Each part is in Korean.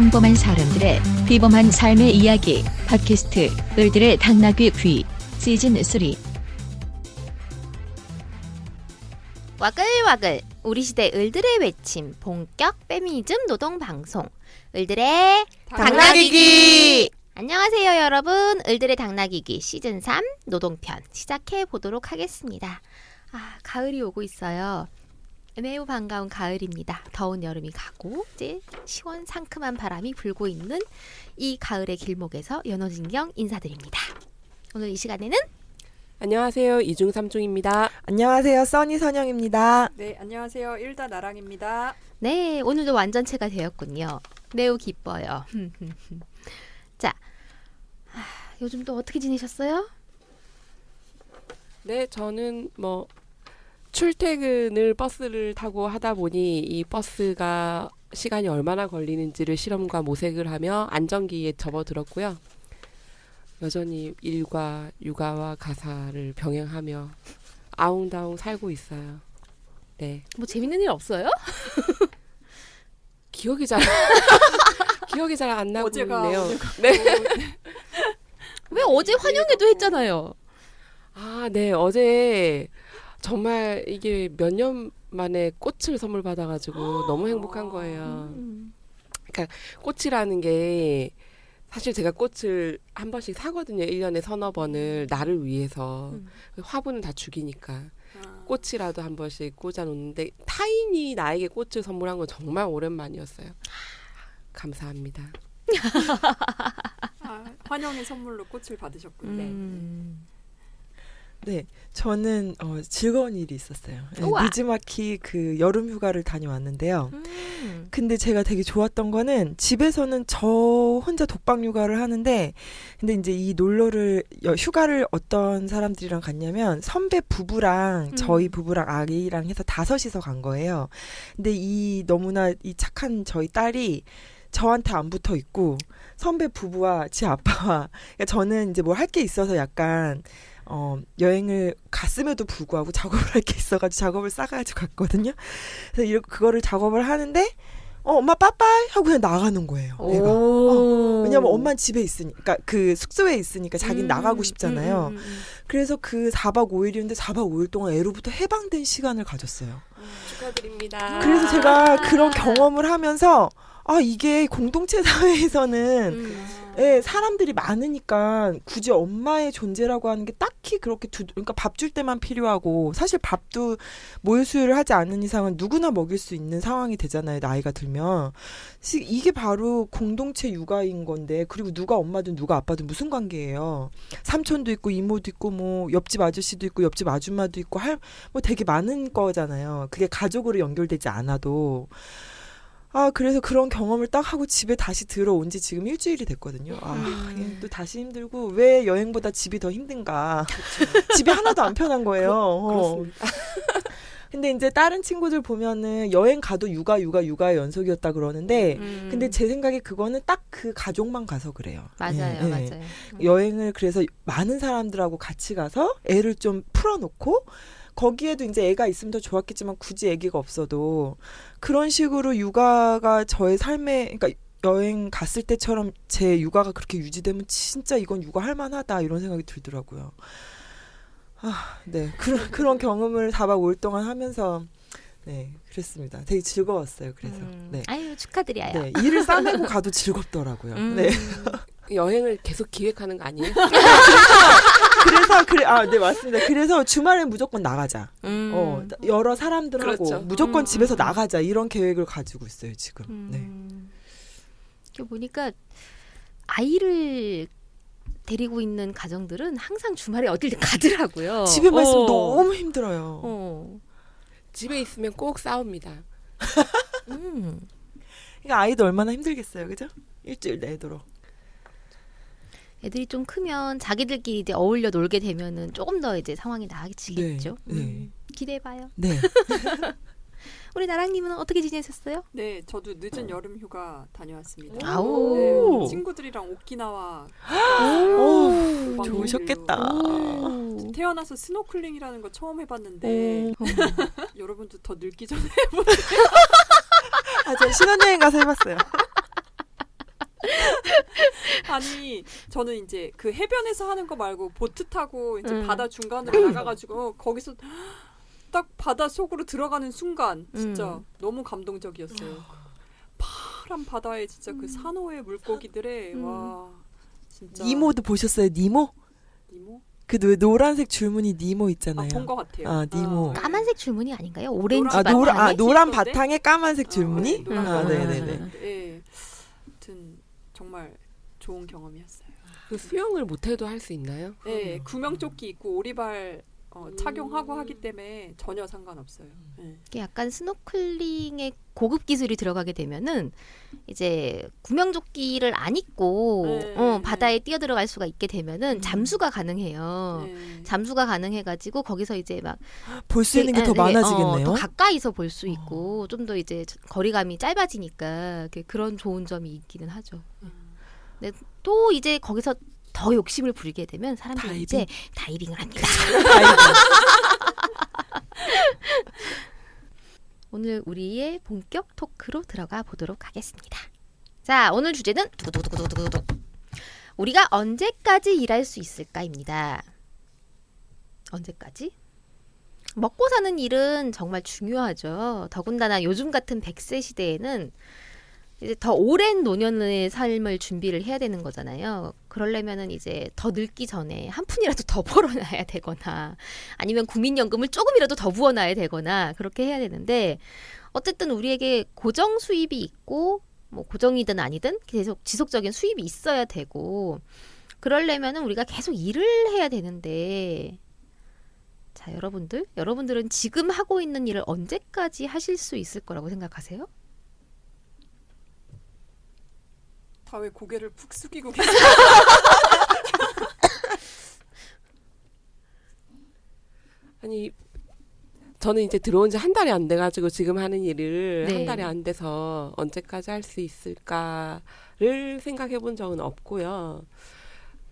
평범한 사람들의 비범한 삶의 이야기 팟캐스트 을들의 당나귀 귀 시즌3. 와글와글 우리 시대 을들의 외침 본격 페미니즘 노동 방송 을들의 당나귀기. 안녕하세요 여러분. 을들의 당나귀기 시즌3 노동편 시작해 보도록 하겠습니다. 가을이 오고 있어요. 매우 반가운 가을입니다. 더운 여름이 가고 이제 시원 상큼한 바람이 불고 있는 이 가을의 길목에서 연호진경 인사드립니다. 오늘 이 시간에는 안녕하세요. 이중삼중입니다. 안녕하세요. 써니선영입니다. 네, 안녕하세요. 일다 나랑입니다. 네, 오늘도 완전체가 되었군요. 매우 기뻐요. 자, 요즘 또 어떻게 지내셨어요? 네, 저는 출퇴근을 버스를 타고 하다 보니 이 버스가 시간이 얼마나 걸리는지를 실험과 모색을 하며 안정기에 접어들었고요. 여전히 일과 육아와 가사를 병행하며 아웅다웅 살고 있어요. 네. 뭐 재밌는 일 없어요? 기억이 잘 안 나고 있네요. 네. 왜 어제 환영회도 했잖아요. 네. 어제 정말 이게 몇 년 만에 꽃을 선물 받아가지고 너무 행복한 거예요. 그러니까 꽃이라는 게 사실 제가 꽃을 한 번씩 사거든요. 1년에 서너 번을 나를 위해서. 화분은 다 죽이니까. 꽃이라도 한 번씩 꽂아놓는데 타인이 나에게 꽃을 선물한 건 정말 오랜만이었어요. 감사합니다. 환영의 선물로 꽃을 받으셨군요. 네, 저는 즐거운 일이 있었어요. 우와. 니즈마키 그 여름 휴가를 다녀왔는데요. 근데 제가 되게 좋았던 거는 집에서는 저 혼자 독박 육아를 하는데, 근데 이제 이 휴가를 어떤 사람들이랑 갔냐면 선배 부부랑 저희 부부랑 아이랑 해서 5이서 간 거예요. 근데 너무나 이 착한 저희 딸이 저한테 안 붙어 있고 선배 부부와 제 아빠와, 그러니까 저는 이제 뭘 할 게 있어서 약간 여행을 갔음에도 불구하고 작업을 할 게 있어가지고 작업을 싸가지고 갔거든요. 그래서 그거를 작업을 하는데 엄마 빠빠이 하고 그냥 나가는 거예요. 애가. 왜냐면 엄마는 집에 있으니까, 그 숙소에 있으니까 자기는 나가고 싶잖아요. 그래서 그 4박 5일이었는데 4박 5일 동안 애로부터 해방된 시간을 가졌어요. 축하드립니다. 그래서 제가 그런 경험을 하면서 이게 공동체 사회에서는 사람들이 많으니까 굳이 엄마의 존재라고 하는 게 딱히 그렇게 그러니까 밥 줄 때만 필요하고, 사실 밥도 모유수유를 하지 않는 이상은 누구나 먹일 수 있는 상황이 되잖아요. 나이가 들면. 이게 바로 공동체 육아인 건데, 그리고 누가 엄마든 누가 아빠든 무슨 관계예요. 삼촌도 있고 이모도 있고 뭐 옆집 아저씨도 있고 옆집 아줌마도 있고 뭐 되게 많은 거잖아요. 그게 가족으로 연결되지 않아도. 그래서 그런 경험을 딱 하고 집에 다시 들어온 지 지금 일주일이 됐거든요. 또 다시 힘들고, 왜 여행보다 집이 더 힘든가. 집이 하나도 안 편한 거예요. 그렇습니다. 근데 이제 다른 친구들 보면은 여행 가도 육아의 연속이었다 그러는데, 근데 제 생각에 그거는 딱 그 가족만 가서 그래요. 맞아요. 맞아요. 여행을 그래서 많은 사람들하고 같이 가서 애를 좀 풀어놓고, 거기에도 이제 애가 있으면 더 좋았겠지만 굳이 애기가 없어도 그런 식으로 육아가 저의 삶에, 그러니까 여행 갔을 때처럼 제 육아가 그렇게 유지되면 진짜 이건 육아할 만하다, 이런 생각이 들더라고요. 네. 그런 경험을 4박 5일 동안 하면서, 네, 그랬습니다. 되게 즐거웠어요. 그래서. 네. 아유, 축하드려요. 네, 일을 싸매고 가도 즐겁더라고요. 네. 여행을 계속 기획하는 거 아니에요? 네, 맞습니다. 그래서 주말엔 무조건 나가자. 여러 사람들하고 그렇죠. 무조건 집에서 나가자, 이런 계획을 가지고 있어요, 지금. 네. 이렇게 보니까 아이를 데리고 있는 가정들은 항상 주말에 어딜 가더라고요. 집에만 있으면 너무 힘들어요. 집에 있으면 꼭 싸웁니다. 그러니까 아이도 얼마나 힘들겠어요, 그죠? 일주일 내도록. 애들이 좀 크면 자기들끼리 이제 어울려 놀게 되면은 조금 더 이제 상황이 나아지겠죠. 네. 기대해봐요. 네. 우리 나랑님은 어떻게 지내셨어요? 네, 저도 늦은 여름 휴가 다녀왔습니다. 아우. 네, 친구들이랑 오키나와 오, 오방 좋으셨겠다. 네, 태어나서 스노클링이라는 거 처음 해봤는데 여러분도 더 늙기 전에 저 신혼여행 가서 해봤어요. 아니 저는 이제 그 해변에서 하는 거 말고 보트 타고 이제 바다 중간으로 나가가지고 거기서 딱 바다 속으로 들어가는 순간 진짜 너무 감동적이었어요. 파란 바다에 진짜 그 산호의 물고기들의 와 진짜 니모도 보셨어요? 니모? 니모? 그 노란색 줄무늬 니모 있잖아요. 본 것 같아요. 아, 니모. 까만색 줄무늬 아닌가요? 오렌지 아, 바탕에? 노란 있던데? 바탕에 까만색 줄무늬? 노란 아, 바탕에. 네네네. 예, 아무튼 정말 좋은 경험이었어요. 그 수영을 못해도 할 수 있나요? 네, 구명조끼 입고 오리발 착용하고 하기 때문에 전혀 상관없어요. 네. 이게 약간 스노클링에 고급 기술이 들어가게 되면은 이제 구명조끼를 안 입고 네. 바다에 뛰어 들어갈 수가 있게 되면은 잠수가 가능해요. 네. 잠수가 가능해가지고 거기서 이제 막 볼 수 있는 게 더 많아지겠네요. 더 가까이서 볼 수 있고 좀 더 이제 거리감이 짧아지니까 그런 좋은 점이 있기는 하죠. 근데 또 이제 거기서 더 욕심을 부리게 되면 사람들이 다이빙? 이제 다이빙을 합니다. 오늘 우리의 본격 토크로 들어가 보도록 하겠습니다. 자, 오늘 주제는 두구두구두구두구. 우리가 언제까지 일할 수 있을까입니다. 언제까지? 먹고 사는 일은 정말 중요하죠. 더군다나 요즘 같은 100세 시대에는 이제 더 오랜 노년의 삶을 준비를 해야 되는 거잖아요. 그러려면은 이제 더 늙기 전에 한 푼이라도 더 벌어놔야 되거나 아니면 국민연금을 조금이라도 더 부어놔야 되거나 그렇게 해야 되는데 어쨌든 우리에게 고정 수입이 있고 뭐 고정이든 아니든 계속 지속적인 수입이 있어야 되고 그러려면은 우리가 계속 일을 해야 되는데 자, 여러분들은 지금 하고 있는 일을 언제까지 하실 수 있을 거라고 생각하세요? 다 왜 고개를 푹 숙이고 계세요? 아니 저는 이제 들어온 지 한 달이 안 돼가지고 지금 하는 일을 네. 한 달이 안 돼서 언제까지 할 수 있을까를 생각해 본 적은 없고요.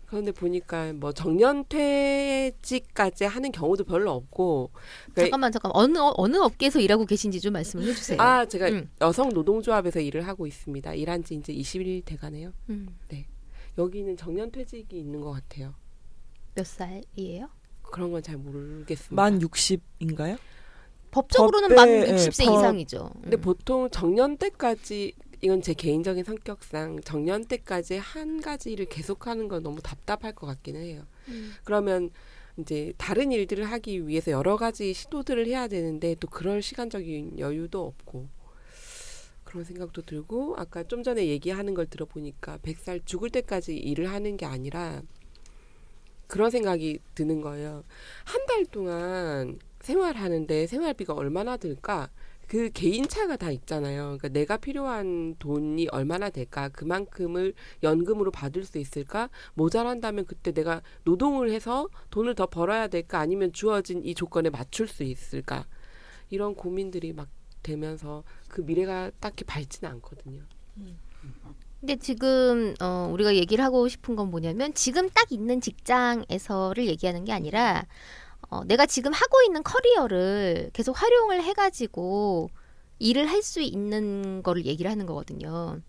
그런데 보니까 뭐 정년퇴직까지 하는 경우도 별로 없고. 그러니까 잠깐만 어느 업계에서 일하고 계신지 좀 말씀을 해주세요. 제가 여성 노동조합에서 일을 하고 있습니다. 일한 지 이제 20일 돼가네요. 네, 여기는 정년퇴직이 있는 것 같아요. 몇 살이에요? 그런 건 잘 모르겠습니다. 만 60인가요? 법적으로는 법에, 만 예, 60세 이상이죠. 근데 보통 정년 때까지 이건 제 개인적인 성격상 정년 때까지 한 가지 일을 계속하는 건 너무 답답할 것 같기는 해요. 그러면 이제 다른 일들을 하기 위해서 여러 가지 시도들을 해야 되는데 또 그럴 시간적인 여유도 없고 그런 생각도 들고 아까 좀 전에 얘기하는 걸 들어보니까 100살 죽을 때까지 일을 하는 게 아니라 그런 생각이 드는 거예요. 한 달 동안 생활하는데 생활비가 얼마나 들까? 그 개인차가 다 있잖아요. 그러니까 내가 필요한 돈이 얼마나 될까? 그만큼을 연금으로 받을 수 있을까? 모자란다면 그때 내가 노동을 해서 돈을 더 벌어야 될까? 아니면 주어진 이 조건에 맞출 수 있을까? 이런 고민들이 막 되면서 그 미래가 딱히 밝지는 않거든요. 근데 지금 우리가 얘기를 하고 싶은 건 뭐냐면 지금 딱 있는 직장에서를 얘기하는 게 아니라 내가 지금 하고 있는 커리어를 계속 활용을 해가지고 일을 할 수 있는 거를 얘기를 하는 거거든요.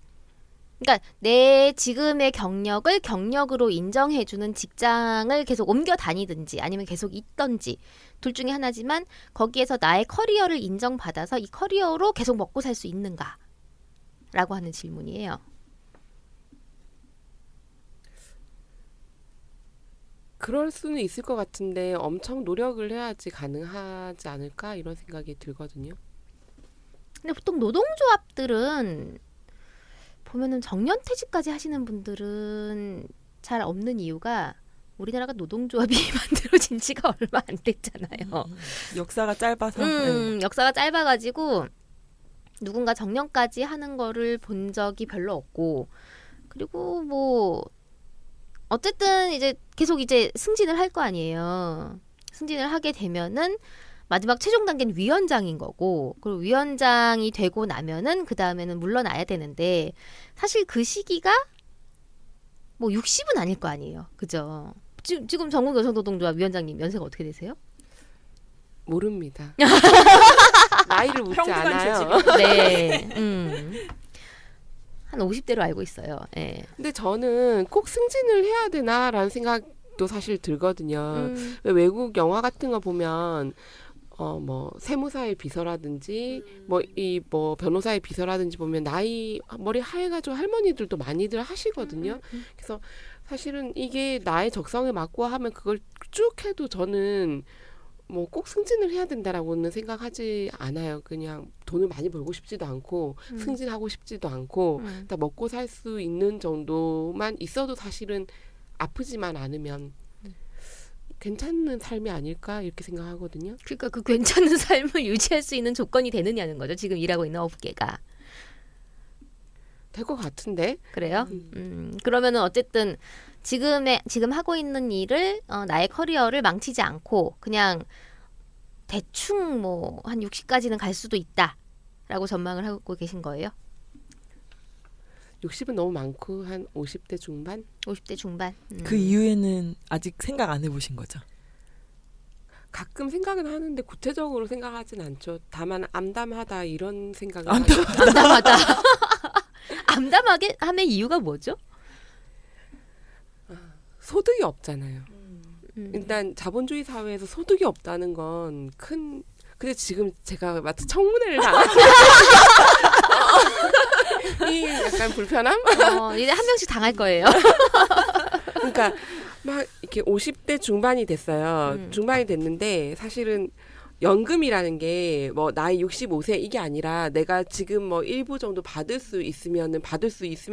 그러니까 내 지금의 경력을 경력으로 인정해주는 직장을 계속 옮겨 다니든지 아니면 계속 있던지 둘 중에 하나지만 거기에서 나의 커리어를 인정받아서 이 커리어로 계속 먹고 살 수 있는가? 라고 하는 질문이에요. 그럴 수는 있을 것 같은데 엄청 노력을 해야지 가능하지 않을까 이런 생각이 들거든요. 근데 보통 노동조합들은 보면은 정년퇴직까지 하시는 분들은 잘 없는 이유가 우리나라가 노동조합이 만들어진 지가 얼마 안 됐잖아요. 역사가 짧아서. 네. 역사가 짧아가지고 누군가 정년까지 하는 거를 본 적이 별로 없고 그리고 뭐 어쨌든 이제 계속 이제 승진을 할 거 아니에요. 승진을 하게 되면은 마지막 최종 단계는 위원장인 거고 그리고 위원장이 되고 나면은 그 다음에는 물러나야 되는데 사실 그 시기가 뭐 60은 아닐 거 아니에요. 그죠? 지금 전국여성노동조합 위원장님 연세가 어떻게 되세요? 모릅니다. 나이를 묻지 평균한 않아요. 네. 한 50대로 알고 있어요. 예. 근데 저는 꼭 승진을 해야 되나라는 생각도 사실 들거든요. 왜 외국 영화 같은 거 보면 뭐 세무사의 비서라든지 뭐 변호사의 비서라든지 보면 나이 머리 하얘가지고 할머니들도 많이들 하시거든요. 그래서 사실은 이게 나의 적성에 맞고 하면 그걸 쭉 해도 저는 뭐 꼭 승진을 해야 된다라고는 생각하지 않아요. 그냥 돈을 많이 벌고 싶지도 않고 승진하고 싶지도 않고 딱 먹고 살 수 있는 정도만 있어도 사실은 아프지만 않으면 괜찮은 삶이 아닐까 이렇게 생각하거든요. 그러니까 그 괜찮은 삶을 유지할 수 있는 조건이 되느냐는 거죠. 지금 일하고 있는 업계가. 될 것 같은데. 그래요? 그러면은 어쨌든 지금 하고 있는 일을 나의 커리어를 망치지 않고 그냥 대충 뭐 한 60까지는 갈 수도 있다라고 전망을 하고 계신 거예요? 60은 너무 많고 한 50대 중반? 50대 중반. 그 이후에는 아직 생각 안 해보신 거죠? 가끔 생각은 하는데 구체적으로 생각하진 않죠. 다만 암담하다 이런 생각을 암담하다. 암담하게 함의 이유가 뭐죠? 소득이 없잖아요. 일단 자본주의 사회에서 소득이 없다는 건 큰. 근데 지금 제가 마치 청문회를 당하는 이 약간 불편함? 이제 한 명씩 당할 거예요. 그러니까 막 이렇게 50대 중반이 됐어요. 중반이 됐는데 사실은 연금이라는 게 뭐 나이 65세 이게 아니라 내가 지금 뭐 일부 정도 받을 수 있으면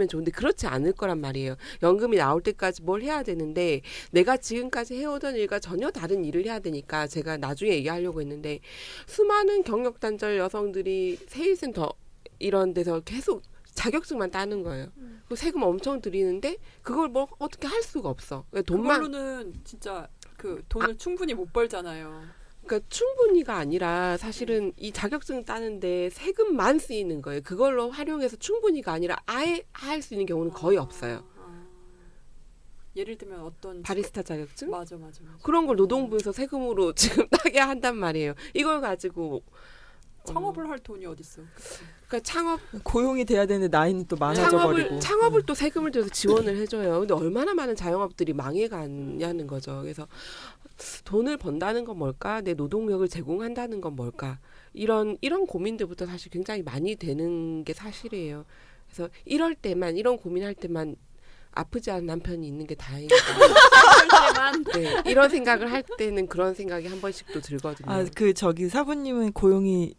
좋은데 그렇지 않을 거란 말이에요. 연금이 나올 때까지 뭘 해야 되는데 내가 지금까지 해오던 일과 전혀 다른 일을 해야 되니까 제가 나중에 얘기하려고 했는데 수많은 경력 단절 여성들이 세일센터 이런 데서 계속 자격증만 따는 거예요. 그 세금 엄청 들이는데 그걸 뭐 어떻게 할 수가 없어. 그걸로는 진짜 그 돈을 충분히 못 벌잖아요. 그러니까 충분히가 아니라 사실은 이 자격증 따는데 세금만 쓰이는 거예요. 그걸로 활용해서 충분히가 아니라 아예 할 수 있는 경우는 거의 없어요. 예를 들면 어떤 바리스타 자격증? 맞아. 그런 걸 노동부에서 세금으로 지금 따게 한단 말이에요. 이걸 가지고 창업을 할 돈이 어딨어. 그러니까 고용이 돼야 되는데 나이는 또 많아져 버리고. 창업을 또 세금을 들여서 지원을 해줘요. 근데 얼마나 많은 자영업들이 망해가냐는 거죠. 그래서 돈을 번다는 건 뭘까? 내 노동력을 제공한다는 건 뭘까? 이런 고민들부터 사실 굉장히 많이 되는 게 사실이에요. 그래서 이런 고민할 때만 아프지 않은 남편이 있는 게 다행이다. 네, 이런 생각을 할 때는 그런 생각이 한 번씩 또 들거든요. 저기 사부님은 고용이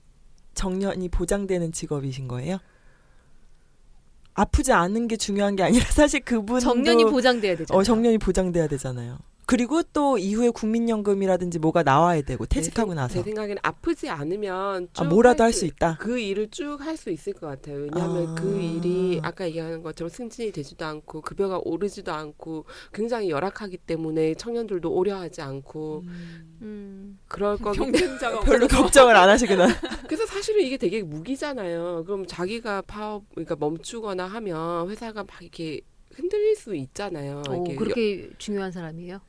정년이 보장되는 직업이신 거예요? 아프지 않은 게 중요한 게 아니라 사실 그분도 정년이 보장돼야 되잖아요. 정년이 보장돼야 되잖아요. 그리고 또 이후에 국민연금이라든지 뭐가 나와야 되고 퇴직하고 나서 제 생각에는 아프지 않으면 뭐라도 할 수 있다. 그 일을 쭉 할 수 있을 것 같아요. 왜냐하면 그 일이 아까 얘기하는 것처럼 승진이 되지도 않고 급여가 오르지도 않고 굉장히 열악하기 때문에 청년들도 오려하지 않고 그럴 거기 경쟁자가 별로 걱정을 안 하시구나. 그래서 사실은 이게 되게 무기잖아요. 그럼 자기가 그러니까 멈추거나 하면 회사가 막 이렇게 흔들릴 수 있잖아요. 그렇게 중요한 사람이에요?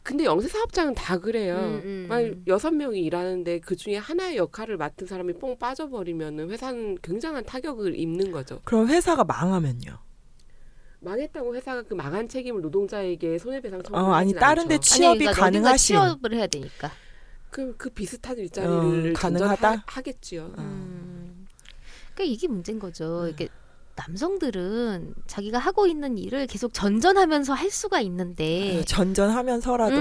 근데 영세사업장은 다 그래요. 만약 6명이 일하는데 그중에 하나의 역할을 맡은 사람이 뽕 빠져버리면 회사는 굉장한 타격을 입는 거죠. 그럼 회사가 망하면요? 망했다고 회사가 그 망한 책임을 노동자에게 손해배상 청구하지 아니 다른 데 않죠. 취업이 그러니까 가능하신 취업을 해야 되니까. 그 비슷한 일자리를 가능하다? 하겠지요. 그러니까 이게 문제인 거죠. 이게 남성들은 자기가 하고 있는 일을 계속 전전하면서 할 수가 있는데 전전하면서라도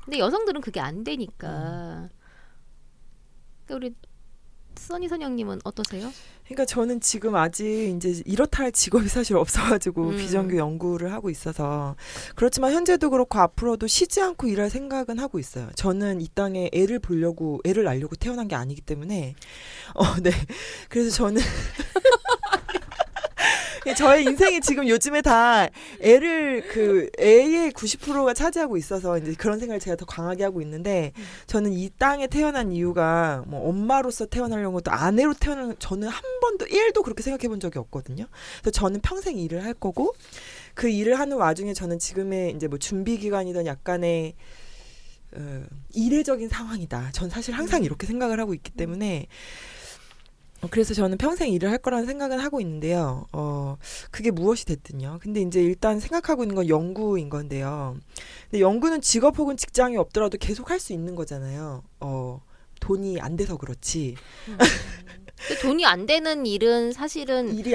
근데 여성들은 그게 안 되니까. 그러니까 우리 써니 선영님은 어떠세요? 그러니까 저는 지금 아직 이제 이렇다 할 직업이 사실 없어가지고 비정규 연구를 하고 있어서 그렇지만 현재도 그렇고 앞으로도 쉬지 않고 일할 생각은 하고 있어요. 저는 이 땅에 애를 낳으려고 태어난 게 아니기 때문에 네. 그래서 저는 저의 인생이 지금 요즘에 다 애의 90%가 차지하고 있어서 이제 그런 생각을 제가 더 강하게 하고 있는데 저는 이 땅에 태어난 이유가 뭐 엄마로서 태어나려고 또 아내로 저는 한 번도 1도 그렇게 생각해 본 적이 없거든요. 그래서 저는 평생 일을 할 거고 그 일을 하는 와중에 저는 지금의 이제 뭐 준비 기간이든 약간의 이례적인 상황이다. 전 사실 항상 이렇게 생각을 하고 있기 때문에 그래서 저는 평생 일을 할 거라는 생각은 하고 있는데요. 그게 무엇이 됐든요. 근데 이제 일단 생각하고 있는 건 연구인 건데요. 근데 연구는 직업 혹은 직장이 없더라도 계속 할 수 있는 거잖아요. 돈이 안 돼서 그렇지. 근데 돈이 안 되는 일은 사실은 일이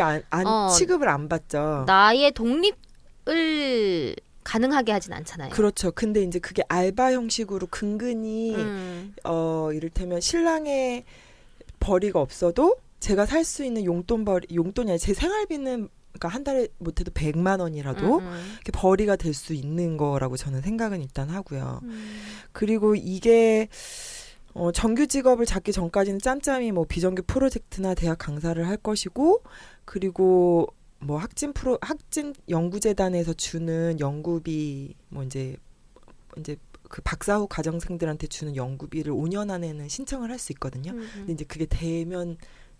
취급을 안 받죠. 나의 독립을 가능하게 하진 않잖아요. 그렇죠. 근데 이제 그게 알바 형식으로 근근히 이를테면 신랑의 벌이가 없어도 제가 살 수 있는 용돈이 아니라 제 생활비는 그러니까 한 달에 못해도 100만 원이라도 이렇게 벌이가 될 수 있는 거라고 저는 생각은 일단 하고요. 그리고 이게 정규 직업을 잡기 전까지는 짬짬이 뭐 비정규 프로젝트나 대학 강사를 할 것이고, 그리고 뭐 학진 연구재단에서 주는 연구비 뭐 이제 그 박사 후 과정생들한테 주는 연구비를 5년 안에는 신청을 할 수 있거든요. 근데 이제 그게 되면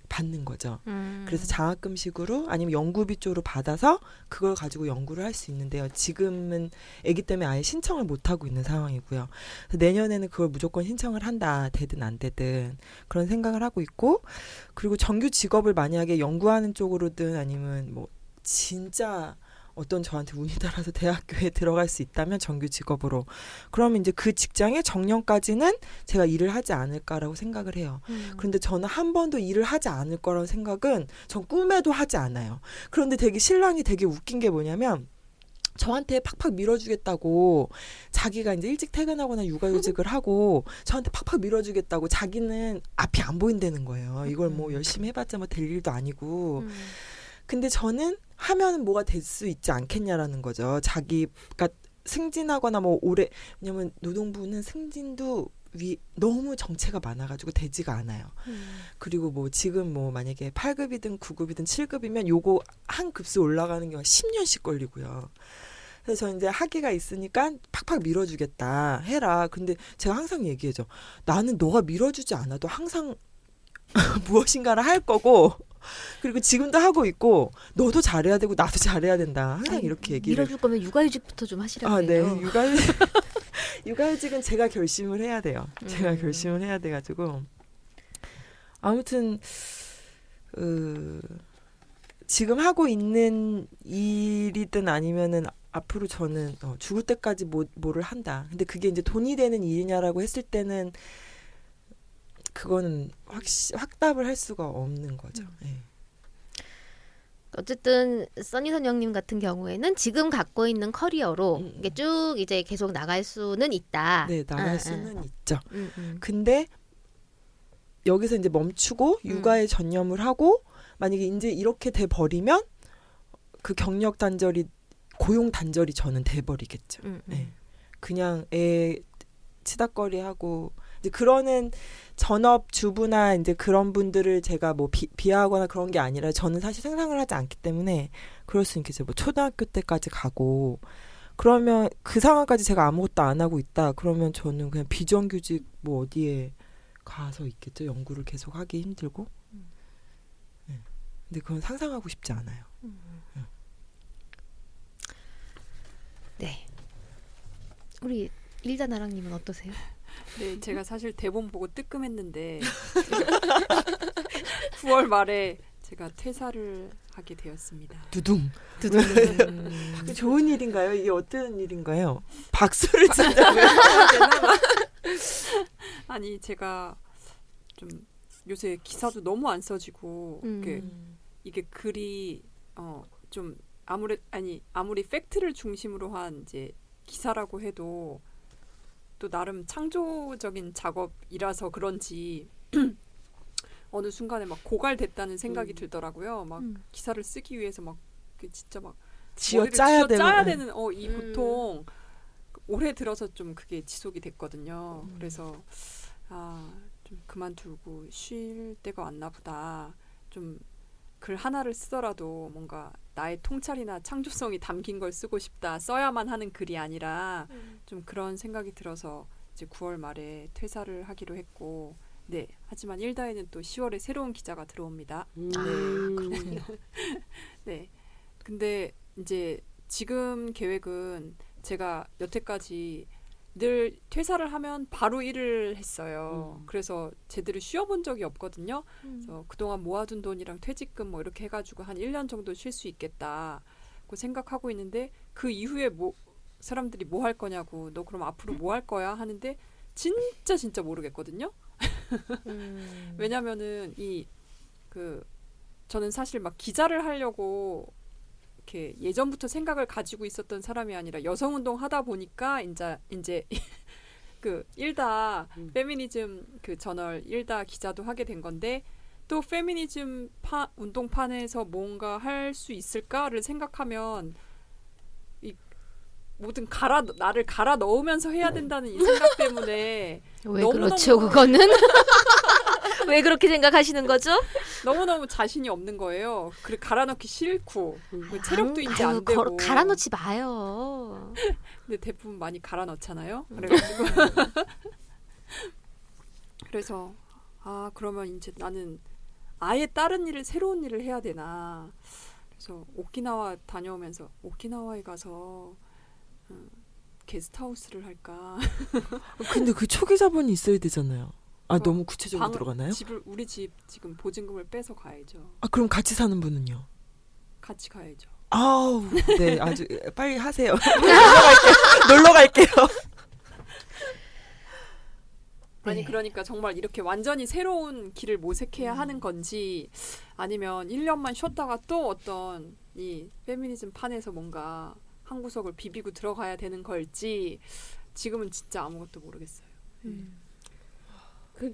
받는 거죠. 그래서 장학금식으로 아니면 연구비 쪽으로 받아서 그걸 가지고 연구를 할 수 있는데요. 지금은 아기 때문에 아예 신청을 못 하고 있는 상황이고요. 그래서 내년에는 그걸 무조건 신청을 한다. 되든 안 되든 그런 생각을 하고 있고, 그리고 정규 직업을 만약에 연구하는 쪽으로든 아니면 뭐 진짜 어떤 저한테 운이 따라서 대학교에 들어갈 수 있다면 정규 직업으로, 그러면 이제 그 직장에 정년까지는 제가 일을 하지 않을까라고 생각을 해요. 그런데 저는 한 번도 일을 하지 않을 거라는 생각은 전 꿈에도 하지 않아요. 그런데 되게 신랑이 되게 웃긴 게 뭐냐면 저한테 팍팍 밀어주겠다고, 자기가 이제 일찍 퇴근하거나 육아휴직을 하고 저한테 팍팍 밀어주겠다고, 자기는 앞이 안 보인다는 거예요. 이걸 뭐 열심히 해봤자 뭐 될 일도 아니고. 근데 저는 하면은 뭐가 될 수 있지 않겠냐라는 거죠. 자기가 승진하거나 뭐 왜냐면 노동부는 승진도 너무 정체가 많아가지고 되지가 않아요. 그리고 뭐 지금 뭐 만약에 8급이든 9급이든 7급이면 요거 한 급수 올라가는 경우가 10년씩 걸리고요. 그래서 저는 이제 학위가 있으니까 팍팍 밀어주겠다 해라. 근데 제가 항상 얘기해줘. 나는 너가 밀어주지 않아도 항상 무엇인가를 할 거고, 그리고 지금도 하고 있고, 너도 잘해야 되고 나도 잘해야 된다. 항상 이렇게 얘기를. 밀어줄 거면 육아휴직부터 좀 하시라고 해요. 네. 육아휴직은 제가 결심을 해야 돼요. 제가 결심을 해야 돼가지고. 아무튼 지금 하고 있는 일이든 아니면은 앞으로 저는 죽을 때까지 뭐를 한다. 근데 그게 이제 돈이 되는 일이냐라고 했을 때는 그거는 확답을 할 수가 없는 거죠. 네. 어쨌든 써니선영님 같은 경우에는 지금 갖고 있는 커리어로 이게 쭉 이제 계속 나갈 수는 있다. 네, 나갈 수는 있죠. 근데 여기서 이제 멈추고 육아에 전념을 하고, 만약에 이제 이렇게 돼 버리면 그 경력 단절이, 고용 단절이 저는 돼 버리겠죠. 네. 그냥 애 치닥거리하고 이제 그러는 전업 주부나 이제 그런 분들을 제가 뭐 비하하거나 그런 게 아니라, 저는 사실 생산을 하지 않기 때문에 그럴 수 있겠죠. 뭐 초등학교 때까지 가고, 그러면 그 상황까지 제가 아무것도 안 하고 있다. 그러면 저는 그냥 비정규직 뭐 어디에 가서 있겠죠. 연구를 계속 하기 힘들고. 네. 근데 그건 상상하고 싶지 않아요. 네. 우리 일다나랑님은 어떠세요? 네, 제가 사실 대본 보고 뜨끔했는데 9월 말에 제가 퇴사를 하게 되었습니다. 두둥. 좋은 일인가요? 이게 어떤 일인가요? 박수를 진짜 아니, 제가 좀 요새 기사도 너무 안 써지고 이게 글이 좀 아무리 팩트를 중심으로 한 이제 기사라고 해도 또 나름 창조적인 작업이라서 그런지 어느 순간에 막 고갈됐다는 생각이 들더라고요. 막 기사를 쓰기 위해서 막 진짜 막 쥐어짜야 되는 이 보통 올해 들어서 좀 그게 지속이 됐거든요. 그래서 좀 그만두고 쉴 때가 왔나 보다. 좀 글 하나를 쓰더라도 뭔가 나의 통찰이나 창조성이 담긴 걸 쓰고 싶다. 써야만 하는 글이 아니라 좀 그런 생각이 들어서 이제 9월 말에 퇴사를 하기로 했고, 네. 하지만 일다에는 또 10월에 새로운 기자가 들어옵니다. 네, 그렇군요. 네. 근데 이제 지금 계획은 제가 여태까지 늘 퇴사를 하면 바로 일을 했어요. 그래서 제대로 쉬어본 적이 없거든요. 그래서 그동안 모아둔 돈이랑 퇴직금 뭐 이렇게 해가지고 한 1년 정도 쉴 수 있겠다고 생각하고 있는데 그 이후에 사람들이 뭐 할 거냐고 너 그럼 앞으로 뭐 할 거야 하는데 진짜 모르겠거든요. 왜냐면은 저는 사실 막 기자를 하려고 이렇게 예전부터 생각을 가지고 있었던 사람이 아니라 여성운동 하다 보니까 이제 그 일다 페미니즘 그 저널 일다 기자도 하게 된 건데 또 페미니즘 운동판에서 뭔가 할 수 있을까를 생각하면 모든 나를 갈아 넣으면서 해야 된다는 이 생각 때문에 왜 그렇죠 그거는? 왜 그렇게 생각하시는 거죠? 너무너무 자신이 없는 거예요. 그리고 갈아 넣기 싫고 체력도 이제 안 되고 갈아 넣지 마요. 근데 대부분 많이 갈아 넣잖아요. 그래가지고 그래서 그러면 이제 나는 아예 다른 일을 새로운 일을 해야 되나. 그래서 오키나와 다녀오면서 오키나와에 가서 게스트하우스를 할까. 근데 그 초기 자본이 있어야 되잖아요. 너무 구체적으로 들어가나요? 우리 집 지금 보증금을 빼서 가야죠. 그럼 같이 사는 분은요? 같이 가야죠. 아우, 네, 아주 빨리 하세요. 놀러 갈게요. 아니 그러니까 정말 이렇게 완전히 새로운 길을 모색해야 하는 건지 아니면 1년만 쉬었다가 또 어떤 이 페미니즘 판에서 뭔가 한 구석을 비비고 들어가야 되는 걸지 지금은 진짜 아무것도 모르겠어요.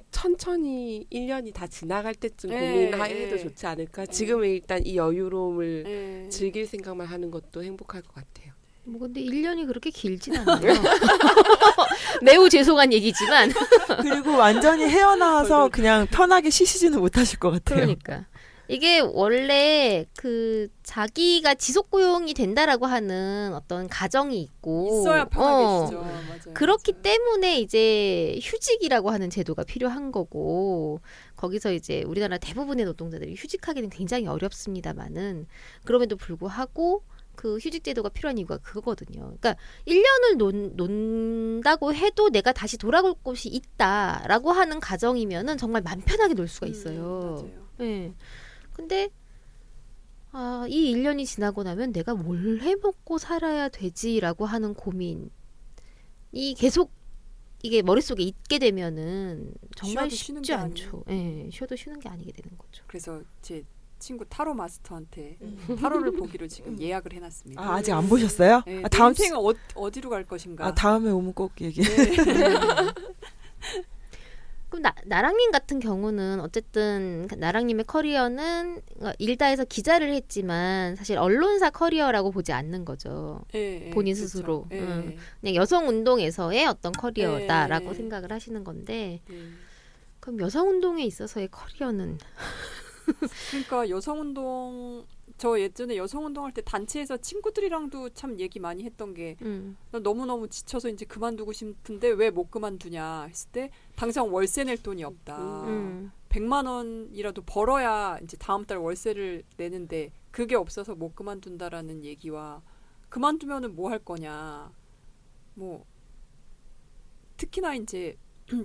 천천히 1년이 다 지나갈 때쯤 고민해도 좋지 않을까? 지금은 일단 이 여유로움을 즐길 생각만 하는 것도 행복할 것 같아요. 뭐 근데 1년이 그렇게 길진 않아요. 매우 죄송한 얘기지만 그리고 완전히 헤어나와서 그냥 편하게 쉬시지는 못하실 것 같아요. 그러니까 이게 원래 그 자기가 지속 고용이 된다라고 하는 어떤 가정이 있고 있어야 편하게 쉬죠. 맞아요. 그렇기 때문에 이제 휴직이라고 하는 제도가 필요한 거고 거기서 이제 우리나라 대부분의 노동자들이 휴직하기는 굉장히 어렵습니다만은 그럼에도 불구하고 그 휴직 제도가 필요한 이유가 그거거든요. 그러니까 1년을 논다고 해도 내가 다시 돌아올 곳이 있다라고 하는 가정이면은 정말 맘 편하게 놀 수가 있어요. 맞아요. 네. 근데 이 1년이 지나고 나면 내가 뭘 해먹고 살아야 되지라고 하는 고민이 계속 이게 머릿속에 있게 되면은 정말 쉽지 않죠. 예, 쉬어도 쉬는 게 아니게 되는 거죠. 그래서 제 친구 타로 마스터한테 타로를 보기로 지금 예약을 해놨습니다. 아직 안 보셨어요? 네, 다음 인생은 어디로 갈 것인가? 다음에 오면 꼭 얘기해. 그럼 나랑님 같은 경우는 어쨌든 나랑님의 커리어는 일다에서 기자를 했지만 사실 언론사 커리어라고 보지 않는 거죠. 본인 그렇죠. 스스로. 그냥 여성운동에서의 어떤 커리어다라고 생각을 하시는 건데 그럼 여성운동에 있어서의 커리어는? 그러니까 여성운동 저 예전에 여성운동할 때 단체에서 친구들이랑도 참 얘기 많이 했던 게 나 너무너무 지쳐서 이제 그만두고 싶은데 왜 못 그만두냐 했을 때 당장 월세 낼 돈이 없다. 100만 원이라도 벌어야 이제 다음 달 월세를 내는데 그게 없어서 못 그만둔다라는 얘기와 그만두면은 뭐 할 거냐. 뭐 특히나 이제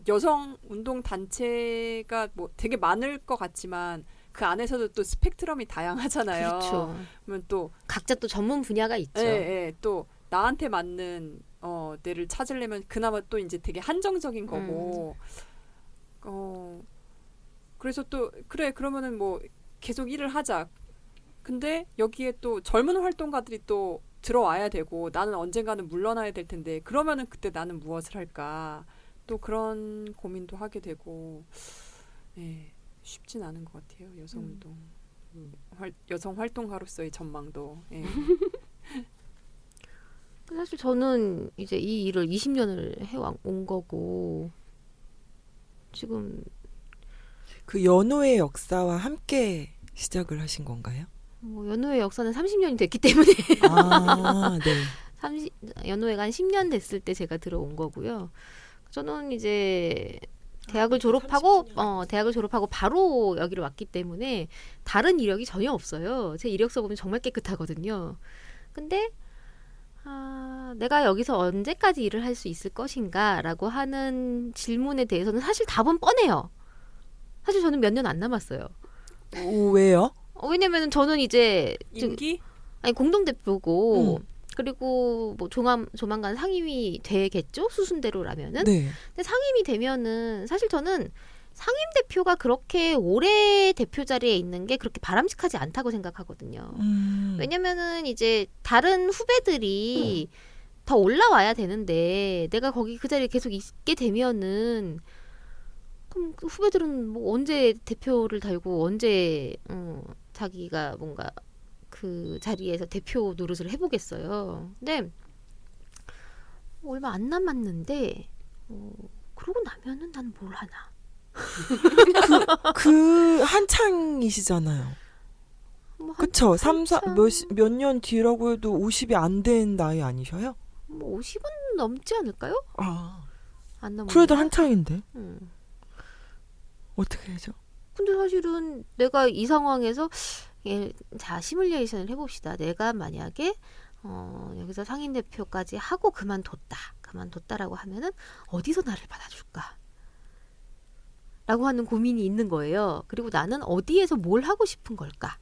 여성 운동 단체가 뭐 되게 많을 것 같지만 그 안에서도 또 스펙트럼이 다양하잖아요. 그렇죠. 그러면 또 각자 또 전문 분야가 있죠. 또 나한테 맞는 데를 찾으려면 그나마 또 이제 되게 한정적인 거고. 그래서 또 그래 그러면은 뭐 계속 일을 하자. 근데 여기에 또 젊은 활동가들이 또 들어와야 되고 나는 언젠가는 물러나야 될 텐데 그러면은 그때 나는 무엇을 할까? 또 그런 고민도 하게 되고. 쉽진 않은 것 같아요. 여성운동. 여성 활동가로서의 전망도. 사실 저는 이제 이 일을 20년을 해온 거고 지금 그 연호의 역사와 함께 시작을 하신 건가요? 연호의 역사는 30년이 됐기 때문에 네. 연호회가 한 10년 됐을 때 제가 들어온 거고요. 저는 이제 대학을 졸업하고 바로 여기로 왔기 때문에 다른 이력이 전혀 없어요. 제 이력서 보면 정말 깨끗하거든요. 근데 내가 여기서 언제까지 일을 할 수 있을 것인가라고 하는 질문에 대해서는 사실 답은 뻔해요. 사실 저는 몇 년 안 남았어요. 왜요? 왜냐면 저는 이제 임기? 아니 공동대표고 그리고 뭐 조만간 상임이 되겠죠? 수순대로라면은. 네. 근데 상임이 되면은 사실 저는 상임 대표가 그렇게 오래 대표 자리에 있는 게 그렇게 바람직하지 않다고 생각하거든요. 왜냐면은 이제 다른 후배들이 더 올라와야 되는데 내가 거기 그 자리에 계속 있게 되면은 그럼 그 후배들은 뭐 언제 대표를 달고 언제 자기가 뭔가 그 자리에서 대표 노릇을 해보겠어요. 근데 얼마 안 남았는데 그러고 나면은 난 뭘 하나. 그 한창이시잖아요. 뭐 그쵸? 몇 년 뒤라고 해도 50이 안 된 나이 아니셔요? 뭐 50은 넘지 않을까요? 안 넘어요. 그래도 한창인데. 음. 어떻게 하죠? 근데 사실은 내가 이 상황에서 자 시뮬레이션을 해봅시다. 내가 만약에 여기서 상임 대표까지 하고 그만뒀다라고 하면은 어디서 나를 받아줄까? 라고 하는 고민이 있는 거예요. 그리고 나는 어디에서 뭘 하고 싶은 걸까?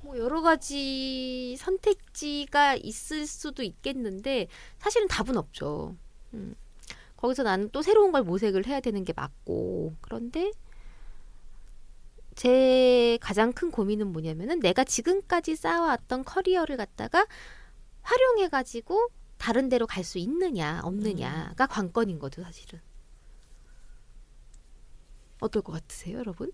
뭐 여러 가지 선택지가 있을 수도 있겠는데 사실은 답은 없죠. 거기서 나는 또 새로운 걸 모색을 해야 되는 게 맞고 그런데 제 가장 큰 고민은 뭐냐면은 내가 지금까지 쌓아왔던 커리어를 갖다가 활용해가지고 다른 데로 갈 수 있느냐 없느냐가 관건인 거죠 사실은. 어떨 것 같으세요 여러분?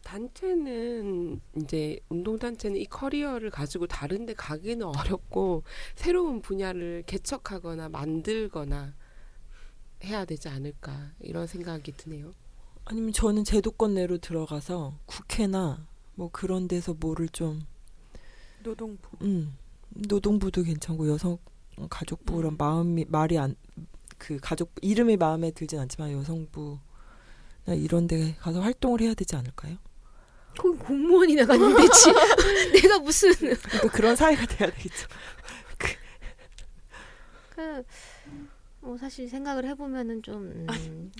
단체는 이제 운동단체는 이 커리어를 가지고 다른 데 가기는 어렵고 새로운 분야를 개척하거나 만들거나 해야 되지 않을까 이런 생각이 드네요. 아니면 저는 제도권 내로 들어가서 국회나 뭐 그런 데서 뭐를 좀 노동부. 노동부도 괜찮고 여성 가족부랑 가족 이름이 마음에 들진 않지만 여성부나 이런 데 가서 활동을 해야 되지 않을까요? 그럼 공무원이나 가면 되지. 내가 무슨 그러니까 그런 사회가 돼야 되겠죠. 뭐 사실 생각을 해보면은 좀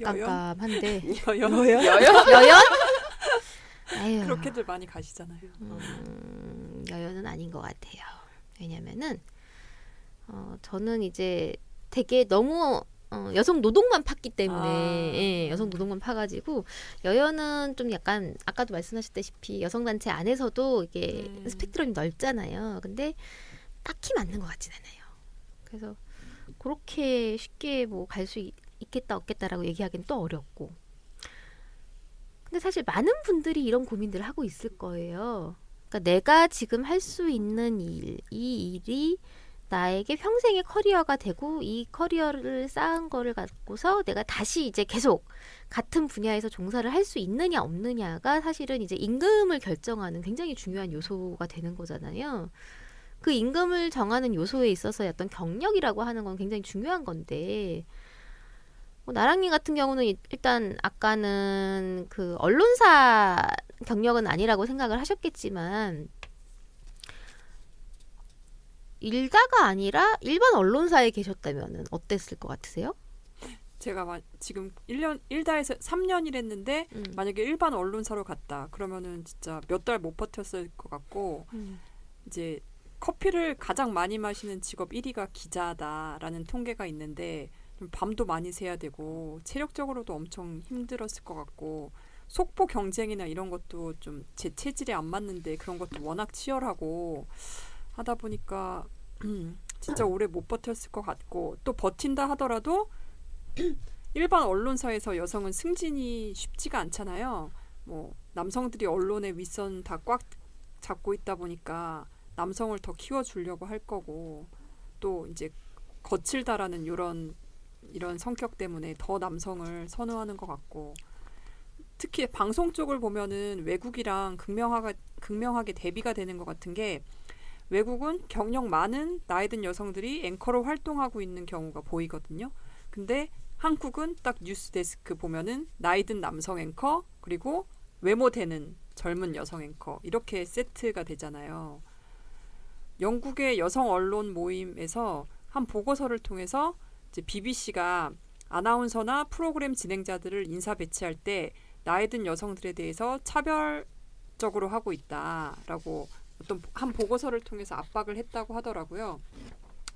여연? 깜깜한데 여연? 여연? 아유, 그렇게들 많이 가시잖아요. 여연은 아닌 것 같아요. 왜냐면은 저는 이제 되게 너무 여성 노동만 팠기 때문에 예, 여성 노동만 파가지고 여연은 좀 약간 아까도 말씀하셨다시피 여성단체 안에서도 이게 스펙트럼이 넓잖아요. 근데 딱히 맞는 것 같진 않아요. 그래서 그렇게 쉽게 뭐 갈 수 있겠다 없겠다라고 얘기하기는 또 어렵고. 근데 사실 많은 분들이 이런 고민들을 하고 있을 거예요. 그러니까 내가 지금 할 수 있는 이 일이 나에게 평생의 커리어가 되고 이 커리어를 쌓은 거를 갖고서 내가 다시 이제 계속 같은 분야에서 종사를 할 수 있느냐 없느냐가 사실은 이제 임금을 결정하는 굉장히 중요한 요소가 되는 거잖아요. 그 임금을 정하는 요소에 있어서 어떤 경력이라고 하는 건 굉장히 중요한 건데 나랑님 같은 경우는 일단 아까는 그 언론사 경력은 아니라고 생각을 하셨겠지만 일가가 아니라 일반 언론사에 계셨다면 어땠을 것 같으세요? 제가 지금 1다에서 3년 일했는데 만약에 일반 언론사로 갔다 그러면은 진짜 몇 달 못 버텼을 것 같고 이제 커피를 가장 많이 마시는 직업 1위가 기자다라는 통계가 있는데 밤도 많이 새야 되고 체력적으로도 엄청 힘들었을 것 같고 속보 경쟁이나 이런 것도 좀 제 체질에 안 맞는데 그런 것도 워낙 치열하고 하다 보니까 진짜 오래 못 버텼을 것 같고 또 버틴다 하더라도 일반 언론사에서 여성은 승진이 쉽지가 않잖아요. 뭐 남성들이 언론의 윗선 다 꽉 잡고 있다 보니까 남성을 더 키워주려고 할 거고 또 이제 거칠다라는 이런 성격 때문에 더 남성을 선호하는 것 같고 특히 방송 쪽을 보면은 외국이랑 극명하게 대비가 되는 것 같은 게 외국은 경력 많은 나이 든 여성들이 앵커로 활동하고 있는 경우가 보이거든요. 근데 한국은 딱 뉴스 데스크 보면은 나이 든 남성 앵커 그리고 외모 되는 젊은 여성 앵커 이렇게 세트가 되잖아요. 영국의 여성 언론 모임에서 한 보고서를 통해서 이제 BBC가 아나운서나 프로그램 진행자들을 인사 배치할 때 나이 든 여성들에 대해서 차별적으로 하고 있다라고 어떤 한 보고서를 통해서 압박을 했다고 하더라고요.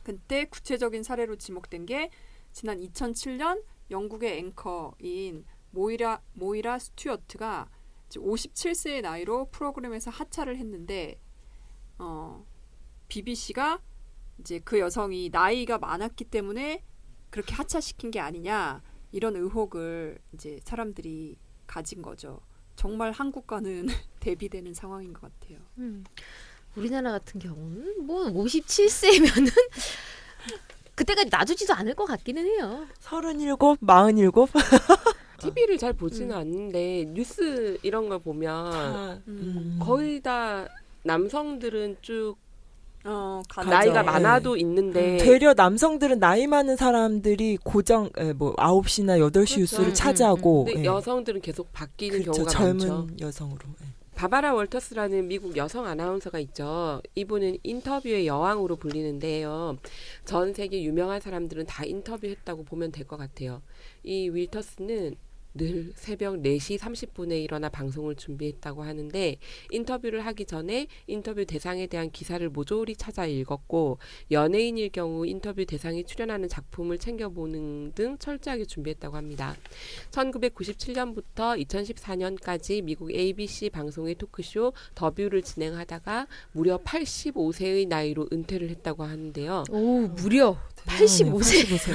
그때 구체적인 사례로 지목된 게 지난 2007년 영국의 앵커인 모이라 스튜어트가 57세의 나이로 프로그램에서 하차를 했는데 BBC가 이제 그 여성이 나이가 많았기 때문에 그렇게 하차시킨 게 아니냐 이런 의혹을 이제 사람들이 가진 거죠. 정말 한국과는 대비되는 상황인 것 같아요. 우리나라 같은 경우는 뭐 57세면은 그때까지 놔두지도 않을 것 같기는 해요. 37, 47? TV를 잘 보지는 않는데 뉴스 이런 걸 보면 거의 다 남성들은 쭉 나이가 네. 많아도 있는데 되려 남성들은 나이 많은 사람들이 고정 9시나 8시 그렇죠. 뉴스를 차지하고 근데 예. 여성들은 계속 바뀌는 그렇죠. 경우가 젊은 많죠. 여성으로. 예. 바바라 월터스라는 미국 여성 아나운서가 있죠. 이분은 인터뷰의 여왕으로 불리는데요. 전 세계 유명한 사람들은 다 인터뷰했다고 보면 될 것 같아요. 이 윌터스는 늘 새벽 4시 30분에 일어나 방송을 준비했다고 하는데 인터뷰를 하기 전에 인터뷰 대상에 대한 기사를 모조리 찾아 읽었고 연예인일 경우 인터뷰 대상이 출연하는 작품을 챙겨보는 등 철저하게 준비했다고 합니다. 1997년부터 2014년까지 미국 ABC 방송의 토크쇼 더뷰를 진행하다가 무려 85세의 나이로 은퇴를 했다고 하는데요. 오, 무려 85세. 85세.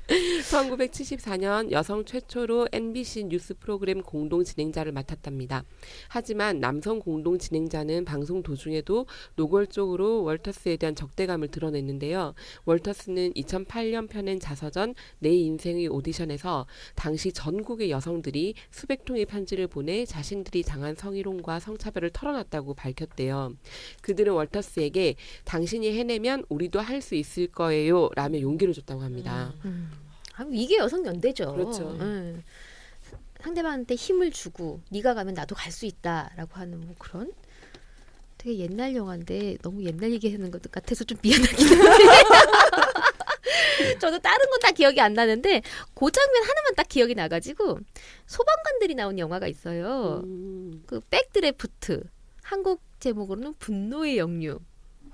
1974년 여성 최초로 NBC 뉴스 프로그램 공동 진행자를 맡았답니다. 하지만 남성 공동 진행자는 방송 도중에도 노골적으로 월터스에 대한 적대감을 드러냈는데요. 월터스는 2008년 펴낸 자서전 내 인생의 오디션에서 당시 전국의 여성들이 수백 통의 편지를 보내 자신들이 당한 성희롱과 성차별을 털어놨다고 밝혔대요. 그들은 월터스에게 당신이 해내면 우리도 할 수 있을 거예요 라며 용기를 줬다고 합니다. 이게 여성 연대죠. 그렇죠. 상대방한테 힘을 주고 네가 가면 나도 갈 수 있다라고 하는 뭐 그런 되게 옛날 영화인데 너무 옛날 얘기하는 것 같아서 좀 미안하긴 한데 저도 다른 건 다 기억이 안 나는데 그 장면 하나만 딱 기억이 나가지고 소방관들이 나온 영화가 있어요. 그 백드래프트 한국 제목으로는 분노의 역류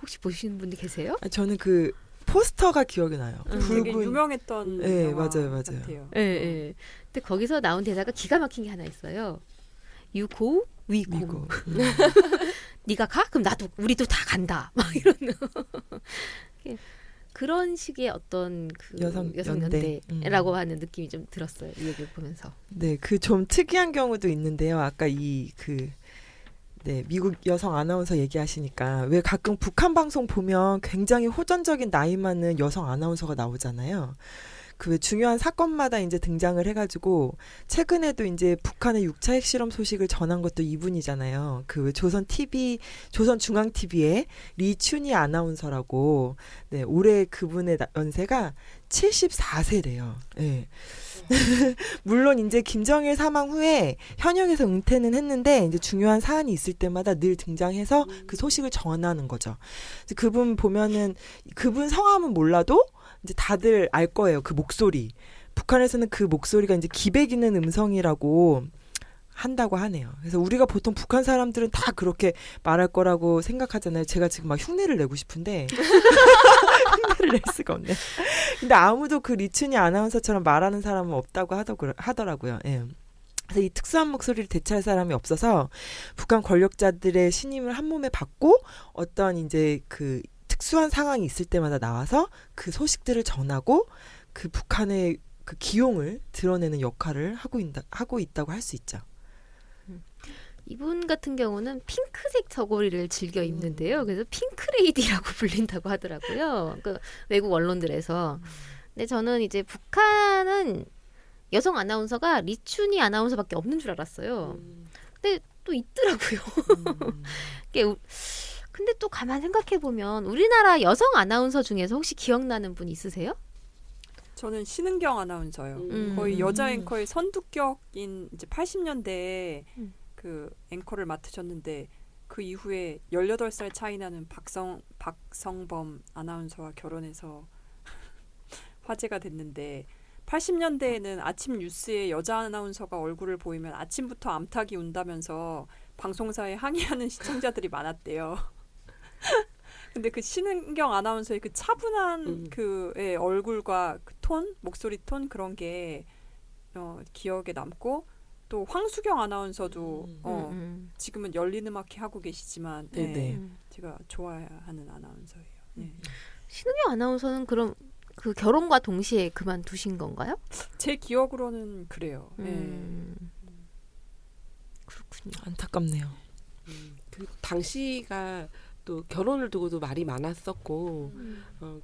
혹시 보시는 분들 계세요? 저는 그 포스터가 기억이 나요. 되게 유명했던 네, 영화 맞아요. 같아요. 예, 예. 근데 거기서 나온 대사가 기가 막힌 게 하나 있어요. You go, we go. 미국. 네가 가? 그럼 나도 우리도 다 간다. 막 이런 그런 식의 어떤 그 여성 연대라고 하는 느낌이 좀 들었어요. 이 얘기를 보면서. 네, 그 좀 특이한 경우도 있는데요. 아까 미국 여성 아나운서 얘기하시니까 왜 가끔 북한 방송 보면 굉장히 호전적인 나이 많은 여성 아나운서가 나오잖아요. 그 왜 중요한 사건마다 이제 등장을 해가지고 최근에도 이제 북한의 6차 핵실험 소식을 전한 것도 이분이잖아요. 그 왜 조선 중앙 TV의 리춘희 아나운서라고. 네, 올해 그분의 연세가 74세래요. 네. 물론 이제 김정일 사망 후에 현역에서 은퇴는 했는데 이제 중요한 사안이 있을 때마다 늘 등장해서 그 소식을 전하는 거죠. 그분 보면은 그분 성함은 몰라도 이제 다들 알 거예요. 그 목소리. 북한에서는 그 목소리가 이제 기백있는 음성이라고 한다고 하네요. 그래서 우리가 보통 북한 사람들은 다 그렇게 말할 거라고 생각하잖아요. 제가 지금 막 흉내를 내고 싶은데 흉내를 낼 수가 없네. 근데 아무도 그 리춘희 아나운서처럼 말하는 사람은 없다고 하더라고요. 예. 그래서 이 특수한 목소리를 대체할 사람이 없어서 북한 권력자들의 신임을 한 몸에 받고 어떤 이제 그 특수한 상황이 있을 때마다 나와서 그 소식들을 전하고 그 북한의 그 기용을 드러내는 역할을 하고 있다고 할 수 있죠. 이분 같은 경우는 핑크색 저고리를 즐겨 입는데요. 그래서 핑크레이디라고 불린다고 하더라고요. 그 외국 언론들에서. 근데 저는 이제 북한은 여성 아나운서가 리춘희 아나운서밖에 없는 줄 알았어요. 근데 또 있더라고요. 근데 또 가만 생각해 보면 우리나라 여성 아나운서 중에서 혹시 기억나는 분 있으세요? 저는 신은경 아나운서요. 거의 여자 앵커의 선두격인 이제 80년대에 그 앵커를 맡으셨는데 그 이후에 18살 차이 나는 박성범 아나운서와 결혼해서 화제가 됐는데 80년대에는 아침 뉴스에 여자 아나운서가 얼굴을 보이면 아침부터 암탉이 운다면서 방송사에 항의하는 시청자들이 많았대요. 근데 그 신은경 아나운서의 그 차분한 그의 얼굴과 그 톤, 목소리 톤 그런 게 기억에 남고 또 황수경 아나운서도 지금은 열린 음악회 하고 계시지만 제가 좋아하는 아나운서예요. 신은경 아나운서는 그럼 그 결혼과 동시에 그만두신 건가요? 제 기억으로는 그래요. 그렇군요. 안타깝네요. 그 당시가 또 결혼을 두고도 말이 많았었고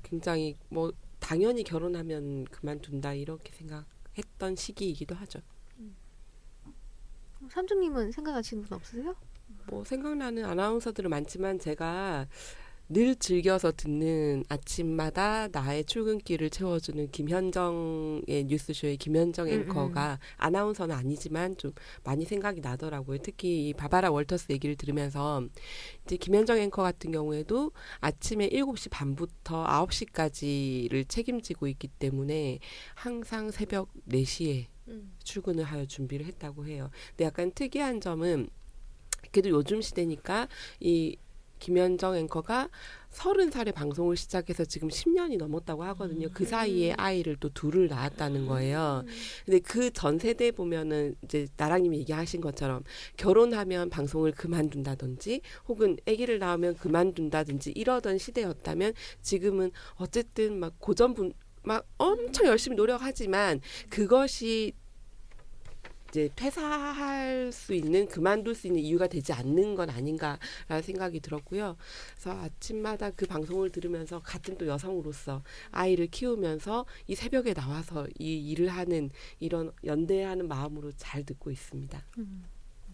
굉장히 뭐 당연히 결혼하면 그만둔다 이렇게 생각했던 시기이기도 하죠. 삼중님은 생각하시는 분 없으세요? 뭐 생각나는 아나운서들은 많지만 제가 늘 즐겨서 듣는 아침마다 나의 출근길을 채워주는 김현정의 뉴스쇼의 김현정 앵커가 아나운서는 아니지만 좀 많이 생각이 나더라고요. 특히 이 바바라 월터스 얘기를 들으면서 이제 김현정 앵커 같은 경우에도 아침에 7시 반부터 9시까지를 책임지고 있기 때문에 항상 새벽 4시에 출근을 하여 준비를 했다고 해요. 근데 약간 특이한 점은 그래도 요즘 시대니까 이 김현정 앵커가 30살에 방송을 시작해서 지금 10년이 넘었다고 하거든요. 그 사이에 아이를 또 2을 낳았다는 거예요. 근데 그 전 세대 보면은 이제 나랑님이 얘기하신 것처럼 결혼하면 방송을 그만둔다든지 혹은 아기를 낳으면 그만둔다든지 이러던 시대였다면 지금은 어쨌든 막 고전분 막 엄청 열심히 노력하지만 그것이 이제 퇴사할 수 있는 그만둘 수 있는 이유가 되지 않는 건 아닌가라는 생각이 들었고요. 그래서 아침마다 그 방송을 들으면서 같은 또 여성으로서 아이를 키우면서 이 새벽에 나와서 이 일을 하는 이런 연대하는 마음으로 잘 듣고 있습니다.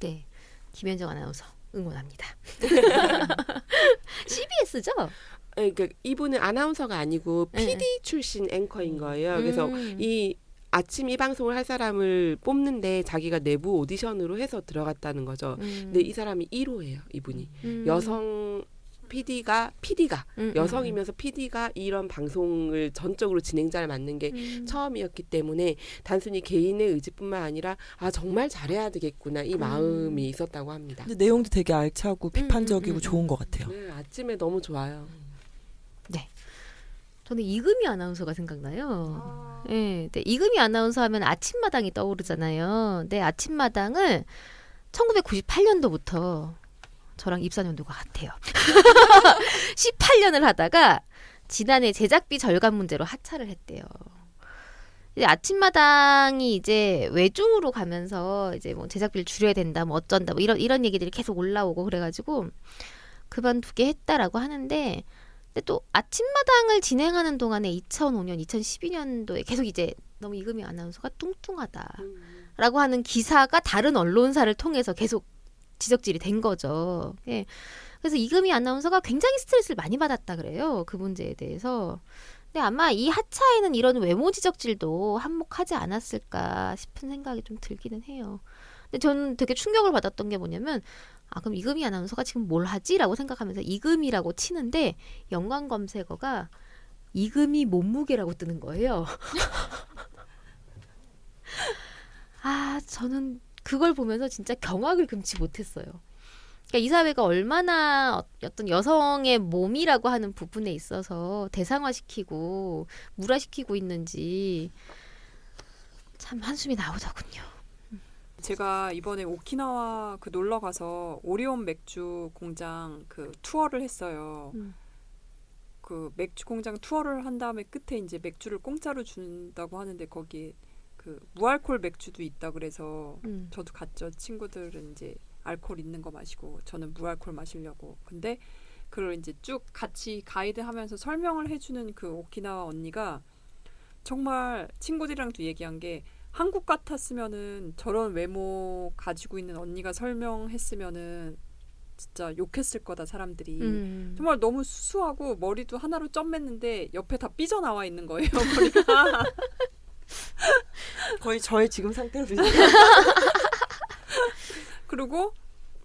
네, 김현정 아나운서 응원합니다. CBS죠? 그러니까 이분은 아나운서가 아니고 PD 출신 앵커인 거예요. 그래서 아침 이 방송을 할 사람을 뽑는데 자기가 내부 오디션으로 해서 들어갔다는 거죠. 근데 이 사람이 1호예요, 이분이. 여성 PD가 여성이면서 PD가 이런 방송을 전적으로 진행자를 맡는 게 처음이었기 때문에 단순히 개인의 의지뿐만 아니라 정말 잘해야 되겠구나 이 마음이 있었다고 합니다. 근데 내용도 되게 알차고 비판적이고 좋은 것 같아요. 네, 아침에 너무 좋아요. 네. 저는 이금희 아나운서가 생각나요. 네, 이금희 아나운서 하면 아침마당이 떠오르잖아요. 근데 아침마당을 1998년도부터 저랑 입사연도가 같아요. 18년을 하다가 지난해 제작비 절감 문제로 하차를 했대요. 이제 아침마당이 이제 외중으로 가면서 이제 뭐 제작비를 줄여야 된다, 뭐 어쩐다, 뭐 이런 얘기들이 계속 올라오고 그래가지고 그만두게 했다라고 하는데. 근데 또 아침마당을 진행하는 동안에 2005년, 2012년도에 계속 이제 너무 이금희 아나운서가 뚱뚱하다라고 하는 기사가 다른 언론사를 통해서 계속 지적질이 된 거죠. 예. 그래서 이금희 아나운서가 굉장히 스트레스를 많이 받았다 그래요. 그 문제에 대해서. 근데 아마 이 하차에는 이런 외모 지적질도 한몫하지 않았을까 싶은 생각이 좀 들기는 해요. 근데 저는 되게 충격을 받았던 게 뭐냐면 그럼 이금희 아나운서가 지금 뭘 하지? 라고 생각하면서 이금희라고 치는데 연관 검색어가 이금희 몸무게라고 뜨는 거예요. 저는 그걸 보면서 진짜 경악을 금치 못했어요. 그러니까 이 사회가 얼마나 어떤 여성의 몸이라고 하는 부분에 있어서 대상화시키고 물화시키고 있는지 참 한숨이 나오더군요. 제가 이번에 오키나와 놀러 가서 오리온 맥주 공장 그 투어를 했어요. 그 맥주 공장 투어를 한 다음에 끝에 이제 맥주를 공짜로 준다고 하는데 거기에 그 무알콜 맥주도 있다 그래서 저도 갔죠. 친구들은 이제 알콜 있는 거 마시고 저는 무알콜 마시려고. 근데 그걸 이제 쭉 같이 가이드하면서 설명을 해주는 그 오키나와 언니가 정말 친구들이랑도 얘기한 게 한국 같았으면은 저런 외모 가지고 있는 언니가 설명했으면은 진짜 욕했을 거다 사람들이. 정말 너무 수수하고 머리도 하나로 점맸는데 옆에 다 삐져나와 있는 거예요. 머리가. 거의 저의 지금 상태로 그리고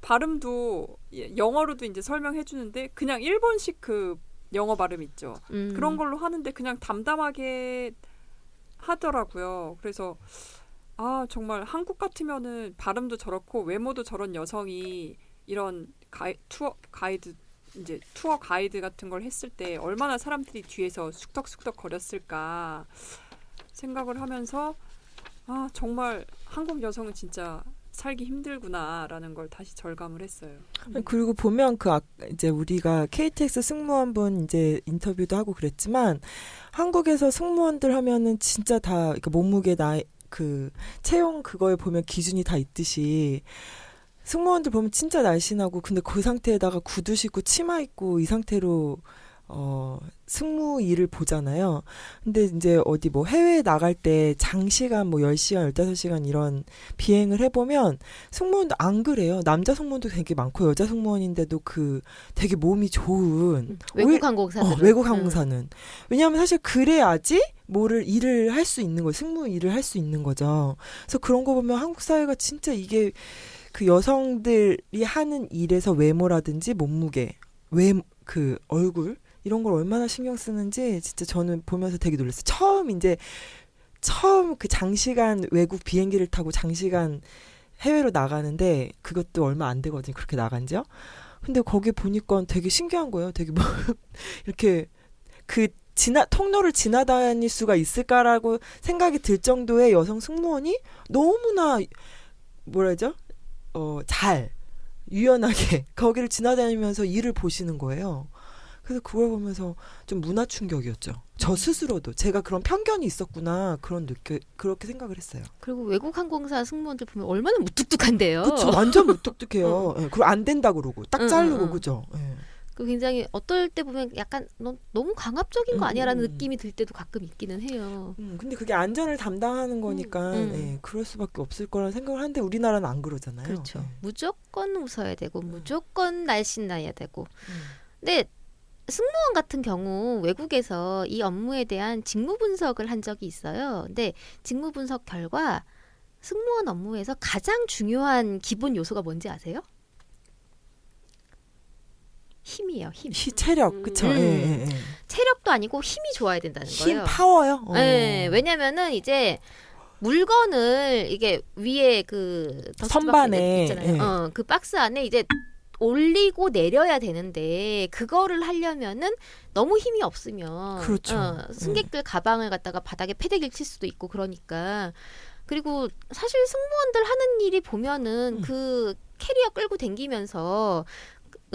발음도 영어로도 이제 설명해 주는데 그냥 일본식 그 영어 발음 있죠. 그런 걸로 하는데 그냥 담담하게 하더라고요. 그래서 아 정말 한국 같으면은 발음도 저렇고 외모도 저런 여성이 이런 투어 가이드 같은 걸 했을 때 얼마나 사람들이 뒤에서 숙덕숙덕 거렸을까 생각을 하면서 아 정말 한국 여성은 진짜 살기 힘들구나라는 걸 다시 절감을 했어요. 그리고 보면 이제 우리가 KTX 승무원분 이제 인터뷰도 하고 그랬지만 한국에서 승무원들 하면은 진짜 다 그러니까 몸무게 나이 그 체형 그거에 보면 기준이 다 있듯이 승무원들 보면 진짜 날씬하고 근데 그 상태에다가 구두 신고 치마 입고 이 상태로 승무 일을 보잖아요. 근데 이제 어디 뭐 해외에 나갈 때 장시간 뭐 10시간, 15시간 이런 비행을 해보면 승무원도 안 그래요. 남자 승무원도 되게 많고 여자 승무원인데도 되게 몸이 좋은 외국 항공사는 외국 항공사는 왜냐하면 사실 그래야지 일을 할 수 있는 거예요. 승무 일을 할 수 있는 거죠. 그래서 그런 거 보면 한국 사회가 진짜 이게 그 여성들이 하는 일에서 외모라든지 몸무게, 얼굴 이런 걸 얼마나 신경 쓰는지 진짜 저는 보면서 되게 놀랐어요. 처음 그 장시간 외국 비행기를 타고 장시간 해외로 나가는데 그것도 얼마 안 되거든요. 그렇게 나간지요. 근데 거기 보니까 되게 신기한 거예요. 되게 뭐 이렇게 통로를 지나다닐 수가 있을까라고 생각이 들 정도의 여성 승무원이 너무나 뭐라죠? 유연하게 거기를 지나다니면서 일을 보시는 거예요. 그래서 그걸 보면서 좀 문화 충격이었죠. 저 스스로도 제가 그런 편견이 있었구나 그렇게 생각을 했어요. 그리고 외국 항공사 승무원들 보면 얼마나 무뚝뚝한데요. 그렇죠. 완전 무뚝뚝해요. 네, 그리고 안 된다 그러고 딱 자르고 그죠. 네. 그 굉장히 어떨 때 보면 약간 너무 강압적인 거 아니야라는 느낌이 들 때도 가끔 있기는 해요. 근데 그게 안전을 담당하는 거니까 네, 그럴 수밖에 없을 거라는 생각을 하는데 우리나라는 안 그러잖아요. 그렇죠. 네. 무조건 웃어야 되고 무조건 날씬나야 되고. 근데 승무원 같은 경우 외국에서 이 업무에 대한 직무 분석을 한 적이 있어요. 근데 직무 분석 결과 승무원 업무에서 가장 중요한 기본 요소가 뭔지 아세요? 힘이에요. 힘. 체력. 그쵸. 체력도 아니고 힘이 좋아야 된다는 거예요. 힘 파워요? 네. 왜냐면은 이제 물건을 이게 위에 선반에 있잖아요. 그 박스 안에 이제 올리고 내려야 되는데 그거를 하려면은 너무 힘이 없으면 그렇죠. 승객들 가방을 갖다가 바닥에 패대기를 칠 수도 있고 그러니까 그리고 사실 승무원들 하는 일이 보면은 그 캐리어 끌고 댕기면서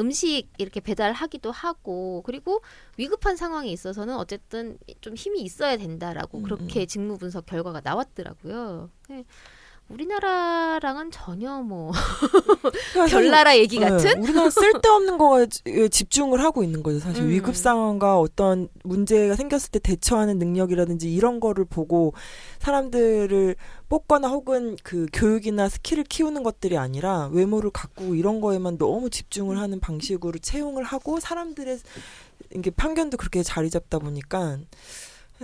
음식 이렇게 배달하기도 하고 그리고 위급한 상황에 있어서는 어쨌든 좀 힘이 있어야 된다라고 그렇게 직무 분석 결과가 나왔더라고요. 우리나라랑은 전혀 별나라 얘기 같은? 우리나라 쓸데없는 거에 집중을 하고 있는 거죠. 사실 위급 상황과 어떤 문제가 생겼을 때 대처하는 능력이라든지 이런 거를 보고 사람들을 뽑거나 혹은 그 교육이나 스킬을 키우는 것들이 아니라 외모를 가꾸고 이런 거에만 너무 집중을 하는 방식으로 채용을 하고 사람들의 이게 편견도 그렇게 자리 잡다 보니까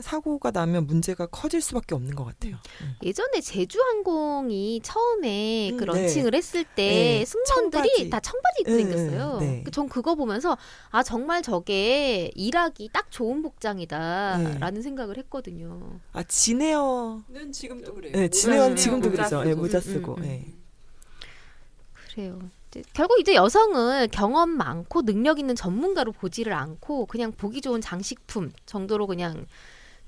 사고가 나면 문제가 커질 수밖에 없는 것 같아요. 예전에 제주항공이 처음에 그 런칭을 했을 때 승무원들이 청바지. 다 청바지 입고 생겼어요. 전 그거 보면서 아 정말 저게 일하기 딱 좋은 복장이다라는 생각을 했거든요. 아 진에어는 지금도 그래요. 네, 진에어는 지금도 그렇죠. 모자 쓰고. 그래요. 결국 이제 여성을 경험 많고 능력 있는 전문가로 보지를 않고 그냥 보기 좋은 장식품 정도로 그냥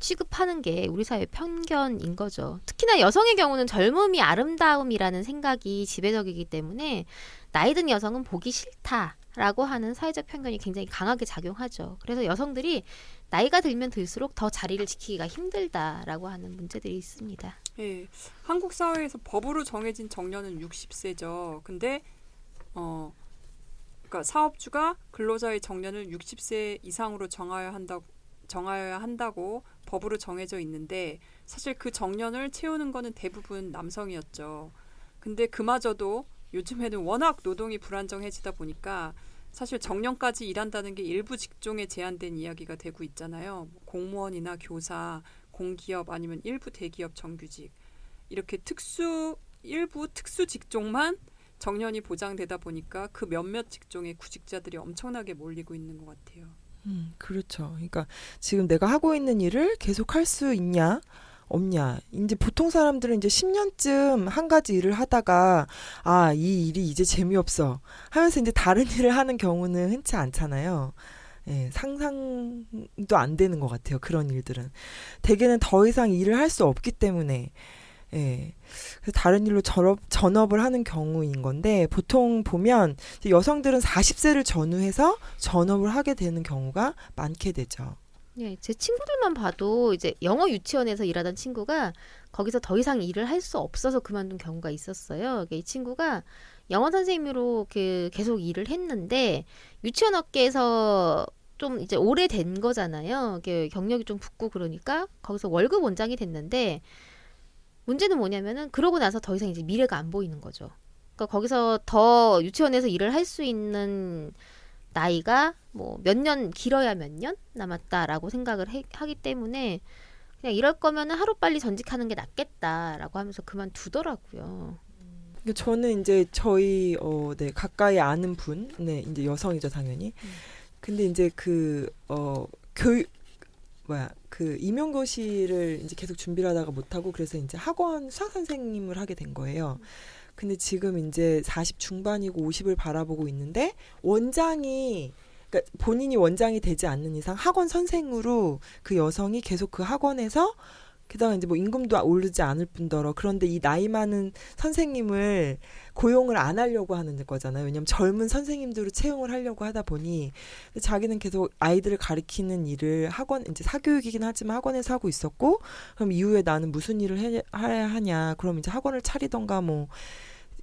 취급하는 게 우리 사회의 편견인 거죠. 특히나 여성의 경우는 젊음이 아름다움이라는 생각이 지배적이기 때문에 나이 든 여성은 보기 싫다라고 하는 사회적 편견이 굉장히 강하게 작용하죠. 그래서 여성들이 나이가 들면 들수록 더 자리를 지키기가 힘들다라고 하는 문제들이 있습니다. 네, 한국 사회에서 법으로 정해진 정년은 60세죠. 근데 그러니까 사업주가 근로자의 정년을 60세 이상으로 정하여야 한다고 법으로 정해져 있는데 사실 그 정년을 채우는 거는 대부분 남성이었죠. 근데 그마저도 요즘에는 워낙 노동이 불안정해지다 보니까 사실 정년까지 일한다는 게 일부 직종에 제한된 이야기가 되고 있잖아요. 공무원이나 교사, 공기업 아니면 일부 대기업 정규직 이렇게 일부 특수 직종만 정년이 보장되다 보니까 그 몇몇 직종의 구직자들이 엄청나게 몰리고 있는 것 같아요. 그렇죠. 그러니까 지금 내가 하고 있는 일을 계속 할 수 있냐? 없냐. 이제 보통 사람들은 이제 10년쯤 한 가지 일을 하다가 이 일이 이제 재미없어 하면서 이제 다른 일을 하는 경우는 흔치 않잖아요. 예, 상상도 안 되는 것 같아요. 그런 일들은. 대개는 더 이상 일을 할 수 없기 때문에 예. 그래서 다른 일로 전업을 하는 경우인 건데 보통 보면 이제 여성들은 40세를 전후해서 전업을 하게 되는 경우가 많게 되죠. 네, 제 친구들만 봐도 이제 영어 유치원에서 일하던 친구가 거기서 더 이상 일을 할 수 없어서 그만둔 경우가 있었어요. 이 친구가 영어 선생님으로 계속 일을 했는데 유치원 업계에서 좀 이제 오래된 거잖아요. 경력이 좀 붙고 그러니까 거기서 월급 원장이 됐는데 문제는 뭐냐면은 그러고 나서 더 이상 이제 미래가 안 보이는 거죠. 그러니까 거기서 더 유치원에서 일을 할 수 있는 나이가 뭐 몇 년 길어야 몇 년 남았다라고 생각을 하기 때문에 그냥 이럴 거면은 하루빨리 전직하는 게 낫겠다라고 하면서 그만두더라고요. 저는 이제 저희 가까이 아는 분, 네, 이제 여성이죠 당연히. 근데 이제 그 임용고시를 이제 계속 준비를 하다가 못하고 그래서 이제 학원 수학 선생님을 하게 된 거예요. 근데 지금 이제 40 중반이고 50을 바라보고 있는데 그러니까 본인이 원장이 되지 않는 이상 학원 선생으로 그 여성이 계속 그 학원에서 게다가 이제 뭐 임금도 오르지 않을 뿐더러 그런데 이 나이 많은 선생님을 고용을 안 하려고 하는 거잖아요. 왜냐하면 젊은 선생님들을 채용을 하려고 하다 보니 자기는 계속 아이들을 가리키는 일을 학원 이제 사교육이긴 하지만 학원에서 하고 있었고 그럼 이후에 나는 무슨 일을 해야 하냐? 그럼 이제 학원을 차리던가 뭐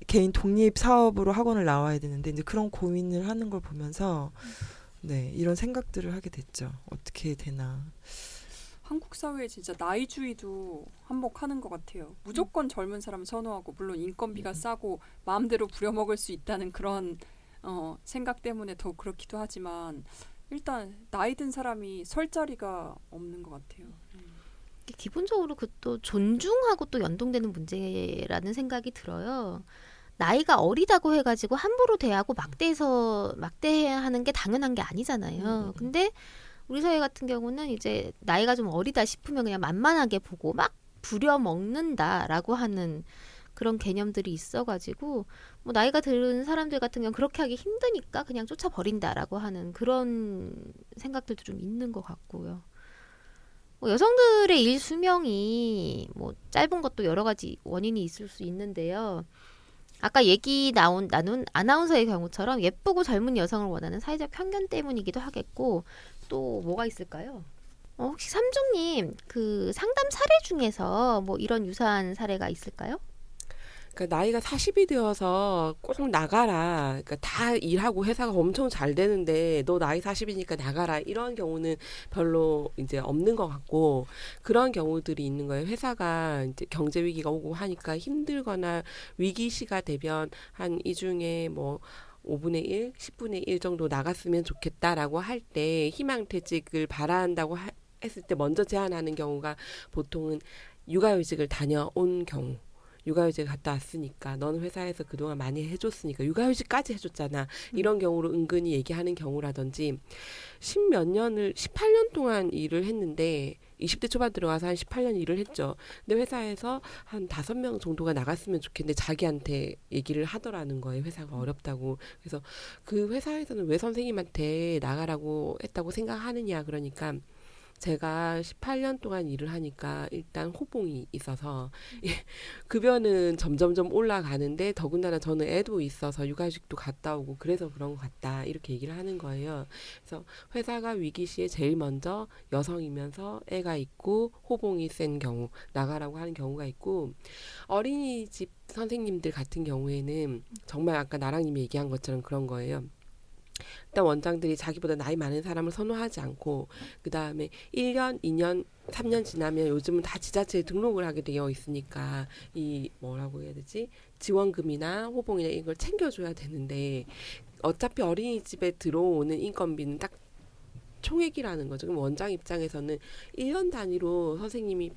개인 독립 사업으로 학원을 나와야 되는데 이제 그런 고민을 하는 걸 보면서 네 이런 생각들을 하게 됐죠. 어떻게 되나? 한국 사회에 진짜 나이주의도 한몫하는 것 같아요. 무조건 젊은 사람 선호하고 물론 인건비가 싸고 마음대로 부려먹을 수 있다는 그런 생각 때문에 더 그렇기도 하지만 일단 나이 든 사람이 설 자리가 없는 것 같아요. 기본적으로 또 존중하고 또 연동되는 문제라는 생각이 들어요. 나이가 어리다고 해가지고 함부로 대하고 막대하는 게 당연한 게 아니잖아요. 근데 우리 사회 같은 경우는 이제 나이가 좀 어리다 싶으면 그냥 만만하게 보고 막 부려먹는다라고 하는 그런 개념들이 있어가지고 뭐 나이가 든 사람들 같은 경우는 그렇게 하기 힘드니까 그냥 쫓아버린다라고 하는 그런 생각들도 좀 있는 것 같고요. 뭐 여성들의 일 수명이 뭐 짧은 것도 여러 가지 원인이 있을 수 있는데요. 아까 나눈 아나운서의 경우처럼 예쁘고 젊은 여성을 원하는 사회적 편견 때문이기도 하겠고 또 뭐가 있을까요? 혹시 삼중님 그 상담 사례 중에서 뭐 이런 유사한 사례가 있을까요? 그러니까 나이가 40이 되어서 꼭 나가라. 그러니까 다 일하고 회사가 엄청 잘 되는데 너 나이 40이니까 나가라. 이런 경우는 별로 이제 없는 것 같고 그런 경우들이 있는 거예요. 회사가 이제 경제 위기가 오고 하니까 힘들거나 위기시가 되면 한 이 중에 뭐 5분의 1, 10분의 1 정도 나갔으면 좋겠다라고 할 때 희망퇴직을 바란다고 했을 때 먼저 제안하는 경우가 보통은 육아휴직을 다녀온 경우. 육아휴직 갔다 왔으니까 너는 회사에서 그동안 많이 해줬으니까 육아휴직까지 해줬잖아. 이런 경우로 은근히 얘기하는 경우라든지 18년 동안 일을 했는데 20대 초반 들어가서 한 18년 일을 했죠. 근데 회사에서 한 5명 정도가 나갔으면 좋겠는데 자기한테 얘기를 하더라는 거예요. 회사가 어렵다고. 그래서 그 회사에서는 왜 선생님한테 나가라고 했다고 생각하느냐. 그러니까 제가 18년 동안 일을 하니까 일단 호봉이 있어서 급여는 점점점 올라가는데 더군다나 저는 애도 있어서 육아휴직도 갔다 오고 그래서 그런 것 같다 이렇게 얘기를 하는 거예요. 그래서 회사가 위기 시에 제일 먼저 여성이면서 애가 있고 호봉이 센 경우 나가라고 하는 경우가 있고 어린이집 선생님들 같은 경우에는 정말 아까 나랑님이 얘기한 것처럼 그런 거예요. 일단 원장들이 자기보다 나이 많은 사람을 선호하지 않고 그 다음에 1년, 2년, 3년 지나면 요즘은 다 지자체에 등록을 하게 되어 있으니까 이 뭐라고 해야 되지? 지원금이나 호봉이나 이걸 챙겨줘야 되는데 어차피 어린이집에 들어오는 인건비는 딱 총액이라는 거죠. 그럼 원장 입장에서는 1년 단위로 선생님이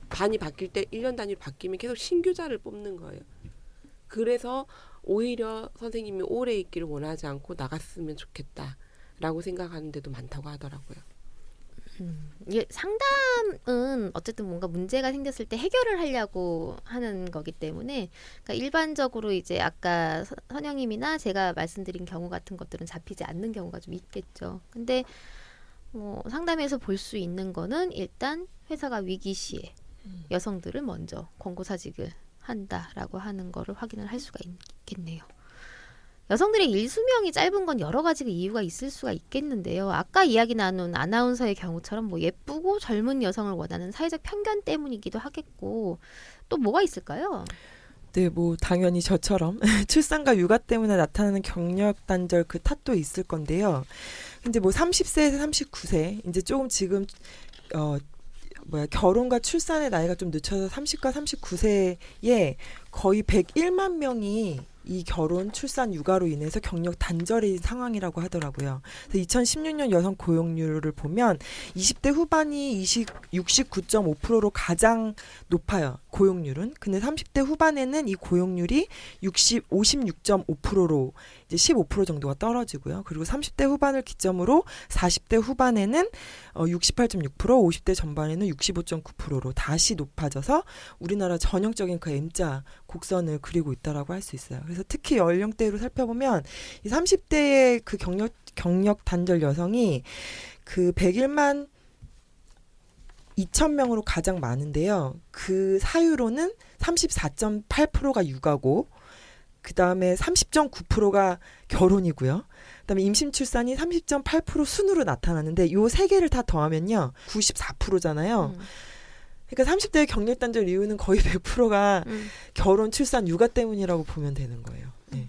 반이 바뀔 때 1년 단위로 바뀌면 계속 신규자를 뽑는 거예요. 그래서 오히려 선생님이 오래 있기를 원하지 않고 나갔으면 좋겠다라고 생각하는 데도 많다고 하더라고요. 이게 상담은 어쨌든 뭔가 문제가 생겼을 때 해결을 하려고 하는 거기 때문에 그러니까 일반적으로 이제 아까 선영님이나 제가 말씀드린 경우 같은 것들은 잡히지 않는 경우가 좀 있겠죠. 근데 상담에서 볼 수 있는 거는 일단 회사가 위기 시에 여성들을 먼저 권고사직을 한다라고 하는 거를 확인을 할 수가 있겠네요. 여성들의 일수명이 짧은 건 여러 가지 이유가 있을 수가 있겠는데요. 아까 이야기 나눈 아나운서의 경우처럼 뭐 예쁘고 젊은 여성을 원하는 사회적 편견 때문이기도 하겠고 또 뭐가 있을까요? 네, 뭐 당연히 저처럼 출산과 육아 때문에 나타나는 경력 단절 그 탓도 있을 건데요. 근데 뭐 30세에서 39세 이제 조금 지금 결혼과 출산의 나이가 좀 늦춰서 30과 39세에 거의 101만 명이 이 결혼, 출산, 육아로 인해서 경력 단절인 상황이라고 하더라고요. 그래서 2016년 여성 고용률을 보면 20대 후반이 69.5%로 가장 높아요. 고용률은. 근데 30대 후반에는 이 고용률이 56.5%로 이제 15% 정도가 떨어지고요. 그리고 30대 후반을 기점으로 40대 후반에는 68.6%, 50대 전반에는 65.9%로 다시 높아져서 우리나라 전형적인 그 M자 곡선을 그리고 있다라고 할 수 있어요. 그래서 특히 연령대로 살펴보면 이 30대의 그 경력 단절 여성이 그 101만 2,000명으로 가장 많은데요. 그 사유로는 34.8%가 육아고 그 다음에 30.9%가 결혼이고요. 그 다음에 임신 출산이 30.8% 순으로 나타나는데 요 세 개를 다 더하면요. 94%잖아요. 그러니까 30대의 경력 단절 이유는 거의 100%가 결혼, 출산, 육아 때문이라고 보면 되는 거예요. 네.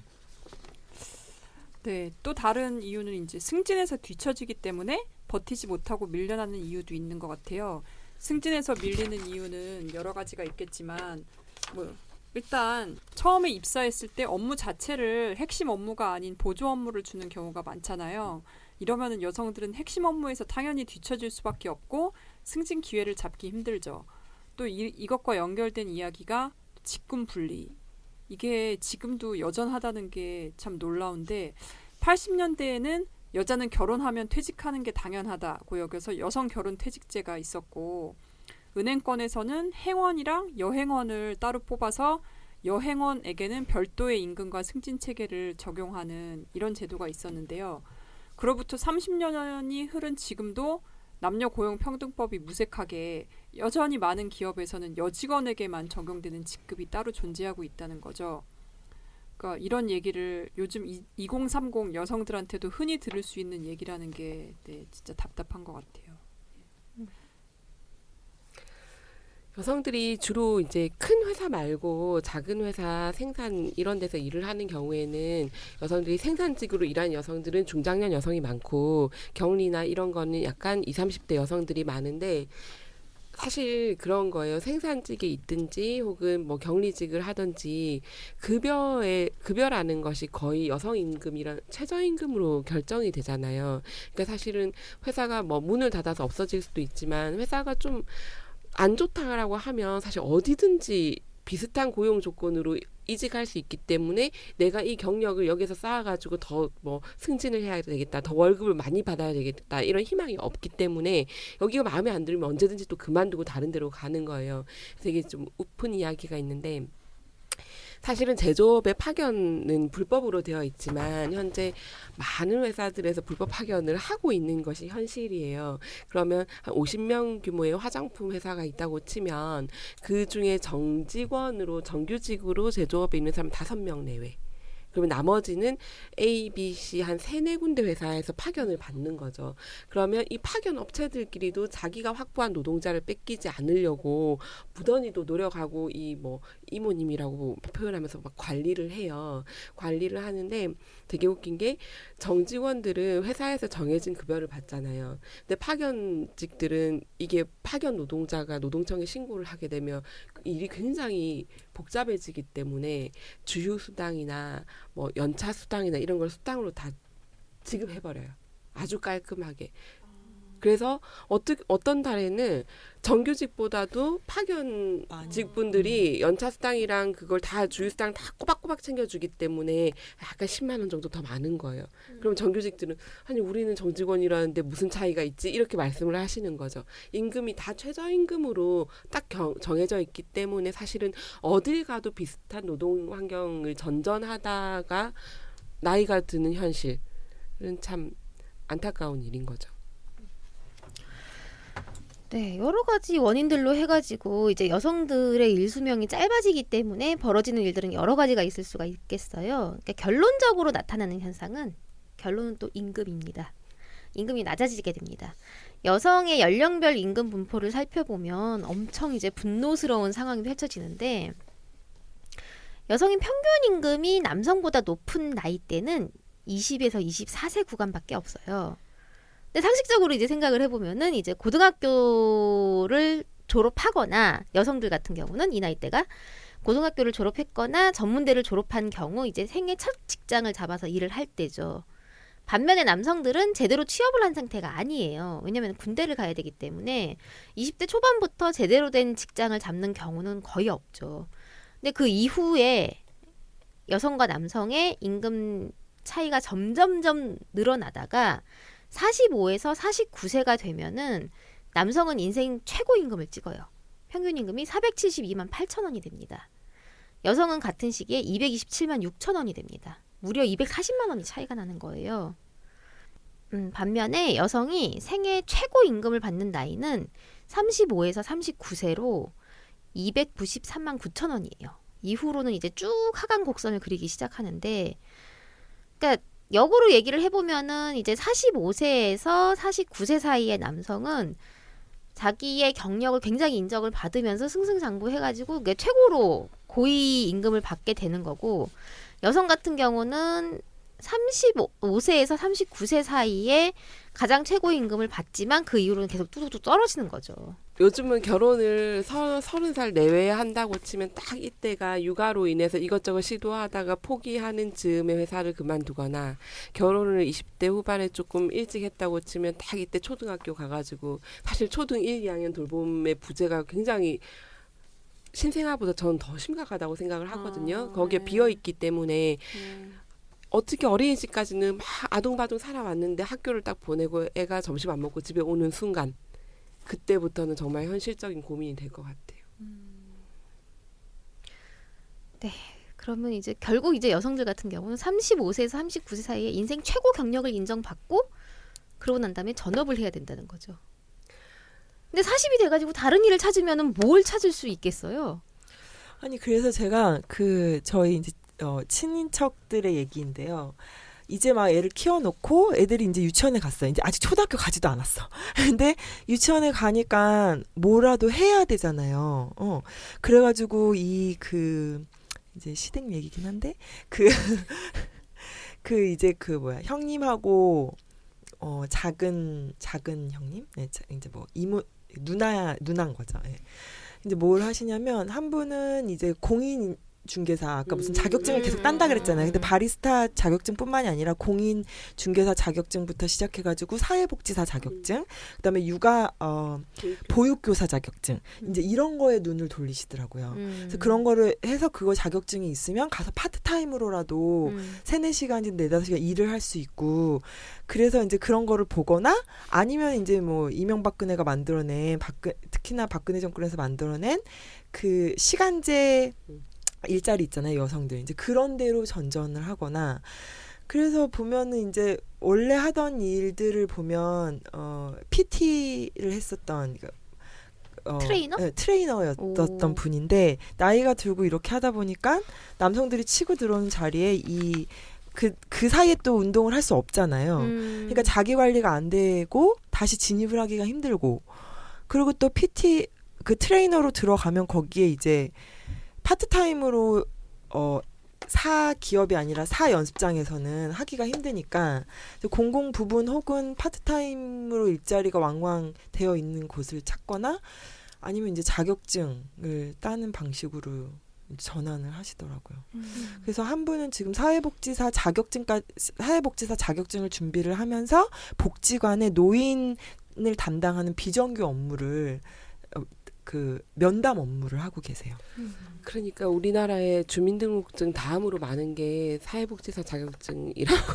네, 또 다른 이유는 이제 승진에서 뒤처지기 때문에 버티지 못하고 밀려나는 이유도 있는 것 같아요. 승진에서 밀리는 이유는 여러 가지가 있겠지만 일단 처음에 입사했을 때 업무 자체를 핵심 업무가 아닌 보조 업무를 주는 경우가 많잖아요. 이러면은 여성들은 핵심 업무에서 당연히 뒤처질 수밖에 없고 승진 기회를 잡기 힘들죠. 또 이것과 연결된 이야기가 직군 분리. 이게 지금도 여전하다는 게 참 놀라운데 80년대에는 여자는 결혼하면 퇴직하는 게 당연하다고 여겨서 여성 결혼 퇴직제가 있었고 은행권에서는 행원이랑 여행원을 따로 뽑아서 여행원에게는 별도의 임금과 승진 체계를 적용하는 이런 제도가 있었는데요. 그로부터 30년이 흐른 지금도 남녀 고용 평등법이 무색하게 여전히 많은 기업에서는 여직원에게만 적용되는 직급이 따로 존재하고 있다는 거죠. 그러니까 이런 얘기를 요즘 2030 여성들한테도 흔히 들을 수 있는 얘기라는 게 진짜 답답한 것 같아요. 여성들이 주로 이제 큰 회사 말고 작은 회사 생산 이런 데서 일을 하는 경우에는 여성들이 생산직으로 일하는 여성들은 중장년 여성이 많고 격리나 이런 거는 약간 20, 30대 여성들이 많은데 사실 그런 거예요. 생산직에 있든지 혹은 뭐 격리직을 하든지 급여라는 것이 거의 여성 임금이란 최저임금으로 결정이 되잖아요. 그러니까 사실은 회사가 뭐 문을 닫아서 없어질 수도 있지만 회사가 좀 안 좋다라고 하면 사실 어디든지 비슷한 고용 조건으로 이직할 수 있기 때문에 내가 이 경력을 여기서 쌓아가지고 더 뭐 승진을 해야 되겠다, 더 월급을 많이 받아야 되겠다 이런 희망이 없기 때문에 여기가 마음에 안 들면 언제든지 또 그만두고 다른 데로 가는 거예요. 그래서 이게 좀 우픈 이야기가 있는데 사실은 제조업의 파견은 불법으로 되어 있지만 현재 많은 회사들에서 불법 파견을 하고 있는 것이 현실이에요. 그러면 한 50명 규모의 화장품 회사가 있다고 치면 그중에 정직원으로 정규직으로 제조업에 있는 사람 5명 내외. 그러면 나머지는 A, B, C 한 3-4군데 회사에서 파견을 받는 거죠. 그러면 이 파견 업체들끼리도 자기가 확보한 노동자를 뺏기지 않으려고 무던히도 노력하고 이모님이라고 표현하면서 막 관리를 해요. 관리를 하는데 되게 웃긴 게 정직원들은 회사에서 정해진 급여를 받잖아요. 근데 파견직들은 이게 파견 노동자가 노동청에 신고를 하게 되면 일이 굉장히 복잡해지기 때문에 주휴수당이나 뭐 연차 수당이나 이런 걸 수당으로 다 지급해버려요. 아주 깔끔하게. 그래서 어떤 달에는 정규직보다도 파견직 분들이 연차 수당이랑 그걸 다 주휴 수당 다 꼬박꼬박 챙겨주기 때문에 약간 10만 원 정도 더 많은 거예요. 그럼 정규직들은 아니 우리는 정직원이라는데 무슨 차이가 있지? 이렇게 말씀을 하시는 거죠. 임금이 다 최저임금으로 딱 정해져 있기 때문에 사실은 어딜 가도 비슷한 노동 환경을 전전하다가 나이가 드는 현실은 참 안타까운 일인 거죠. 네, 여러 가지 원인들로 해가지고 이제 여성들의 일 수명이 짧아지기 때문에 벌어지는 일들은 여러 가지가 있을 수가 있겠어요. 그러니까 결론적으로 나타나는 현상은 결론은 또 임금입니다. 임금이 낮아지게 됩니다. 여성의 연령별 임금 분포를 살펴보면 엄청 이제 분노스러운 상황이 펼쳐지는데 여성의 평균 임금이 남성보다 높은 나이대는 20에서 24세 구간밖에 없어요. 근데 상식적으로 이제 생각을 해보면은 이제 고등학교를 졸업하거나 여성들 같은 경우는 이 나이대가 고등학교를 졸업했거나 전문대를 졸업한 경우 이제 생애 첫 직장을 잡아서 일을 할 때죠. 반면에 남성들은 제대로 취업을 한 상태가 아니에요. 왜냐하면 군대를 가야 되기 때문에 20대 초반부터 제대로 된 직장을 잡는 경우는 거의 없죠. 근데 그 이후에 여성과 남성의 임금 차이가 점점점 늘어나다가 45에서 49세가 되면은 남성은 인생 최고 임금을 찍어요. 평균 임금이 472만 8천 원이 됩니다. 여성은 같은 시기에 227만 6천 원이 됩니다. 무려 240만 원이 차이가 나는 거예요. 반면에 여성이 생애 최고 임금을 받는 나이는 35에서 39세로 293만 9천 원이에요. 이후로는 이제 쭉 하강 곡선을 그리기 시작하는데, 그러니까 역으로 얘기를 해보면은 이제 45세에서 49세 사이의 남성은 자기의 경력을 굉장히 인정을 받으면서 승승장구해가지고 최고로 고위 임금을 받게 되는 거고, 여성 같은 경우는 35세에서 39세 사이에 가장 최고 임금을 받지만 그 이후로는 계속 뚝뚝뚝 떨어지는 거죠. 요즘은 결혼을 30살 내외에 한다고 치면 딱 이때가 육아로 인해서 이것저것 시도하다가 포기하는 즈음에 회사를 그만두거나, 결혼을 20대 후반에 조금 일찍 했다고 치면 딱 이때 초등학교 가가지고, 사실 초등 1, 2학년 돌봄의 부재가 굉장히 신생아보다 저는 더 심각하다고 생각을 하거든요. 거기에 비어있기 때문에 어떻게 어린이집까지는 막 아동바동 살아왔는데 학교를 딱 보내고 애가 점심 안 먹고 집에 오는 순간, 그때부터는 정말 현실적인 고민이 될 것 같아요. 네, 그러면 이제 결국 이제 여성들 같은 경우는 35세에서 39세 사이에 인생 최고 경력을 인정받고 그러고 난 다음에 전업을 해야 된다는 거죠. 근데 40이 돼가지고 다른 일을 찾으면은 뭘 찾을 수 있겠어요? 아니 그래서 제가 저희 이제 친인척들의 얘기인데요. 이제 막 애를 키워놓고 애들이 이제 유치원에 갔어요. 이제 아직 초등학교 가지도 않았어. 근데 유치원에 가니까 뭐라도 해야 되잖아요. 그래가지고 이제 시댁 얘기긴 한데 형님하고 작은 형님, 네, 이제 뭐 누나인 거죠. 네. 이제 뭘 하시냐면 한 분은 이제 공인 중개사, 아까 무슨 자격증을 계속 딴다 그랬잖아요. 근데 바리스타 자격증뿐만이 아니라 공인 중개사 자격증부터 시작해가지고 사회복지사 자격증, 그다음에 보육교사 자격증, 이제 이런 거에 눈을 돌리시더라고요. 그래서 그런 거를 해서 그거 자격증이 있으면 가서 파트타임으로라도 3-4시간, 4-5시간 일을 할 수 있고, 그래서 이제 그런 거를 보거나 아니면 이제 뭐 이명박근혜가 만들어낸 특히나 박근혜 정권에서 만들어낸 그 시간제 일자리 있잖아요, 여성들. 이제 그런 데로 전전을 하거나, 그래서 보면은 이제 원래 하던 일들을 보면 PT를 했었던 트레이너? 네, 트레이너였던 분인데 나이가 들고 이렇게 하다 보니까 남성들이 치고 들어오는 자리에 그 사이에 또 운동을 할 수 없잖아요. 그러니까 자기 관리가 안 되고 다시 진입을 하기가 힘들고, 그리고 또 PT 그 트레이너로 들어가면 거기에 이제 파트타임으로 사기업이 아니라 사연습장에서는 하기가 힘드니까 공공 부분 혹은 파트타임으로 일자리가 왕왕 되어 있는 곳을 찾거나 아니면 이제 자격증을 따는 방식으로 전환을 하시더라고요. 그래서 한 분은 지금 사회복지사 자격증을 준비를 하면서 복지관에 노인 담당하는 비정규 업무를 그 면담 업무를 하고 계세요. 그러니까 우리나라의 주민등록증 다음으로 많은 게 사회복지사 자격증이라고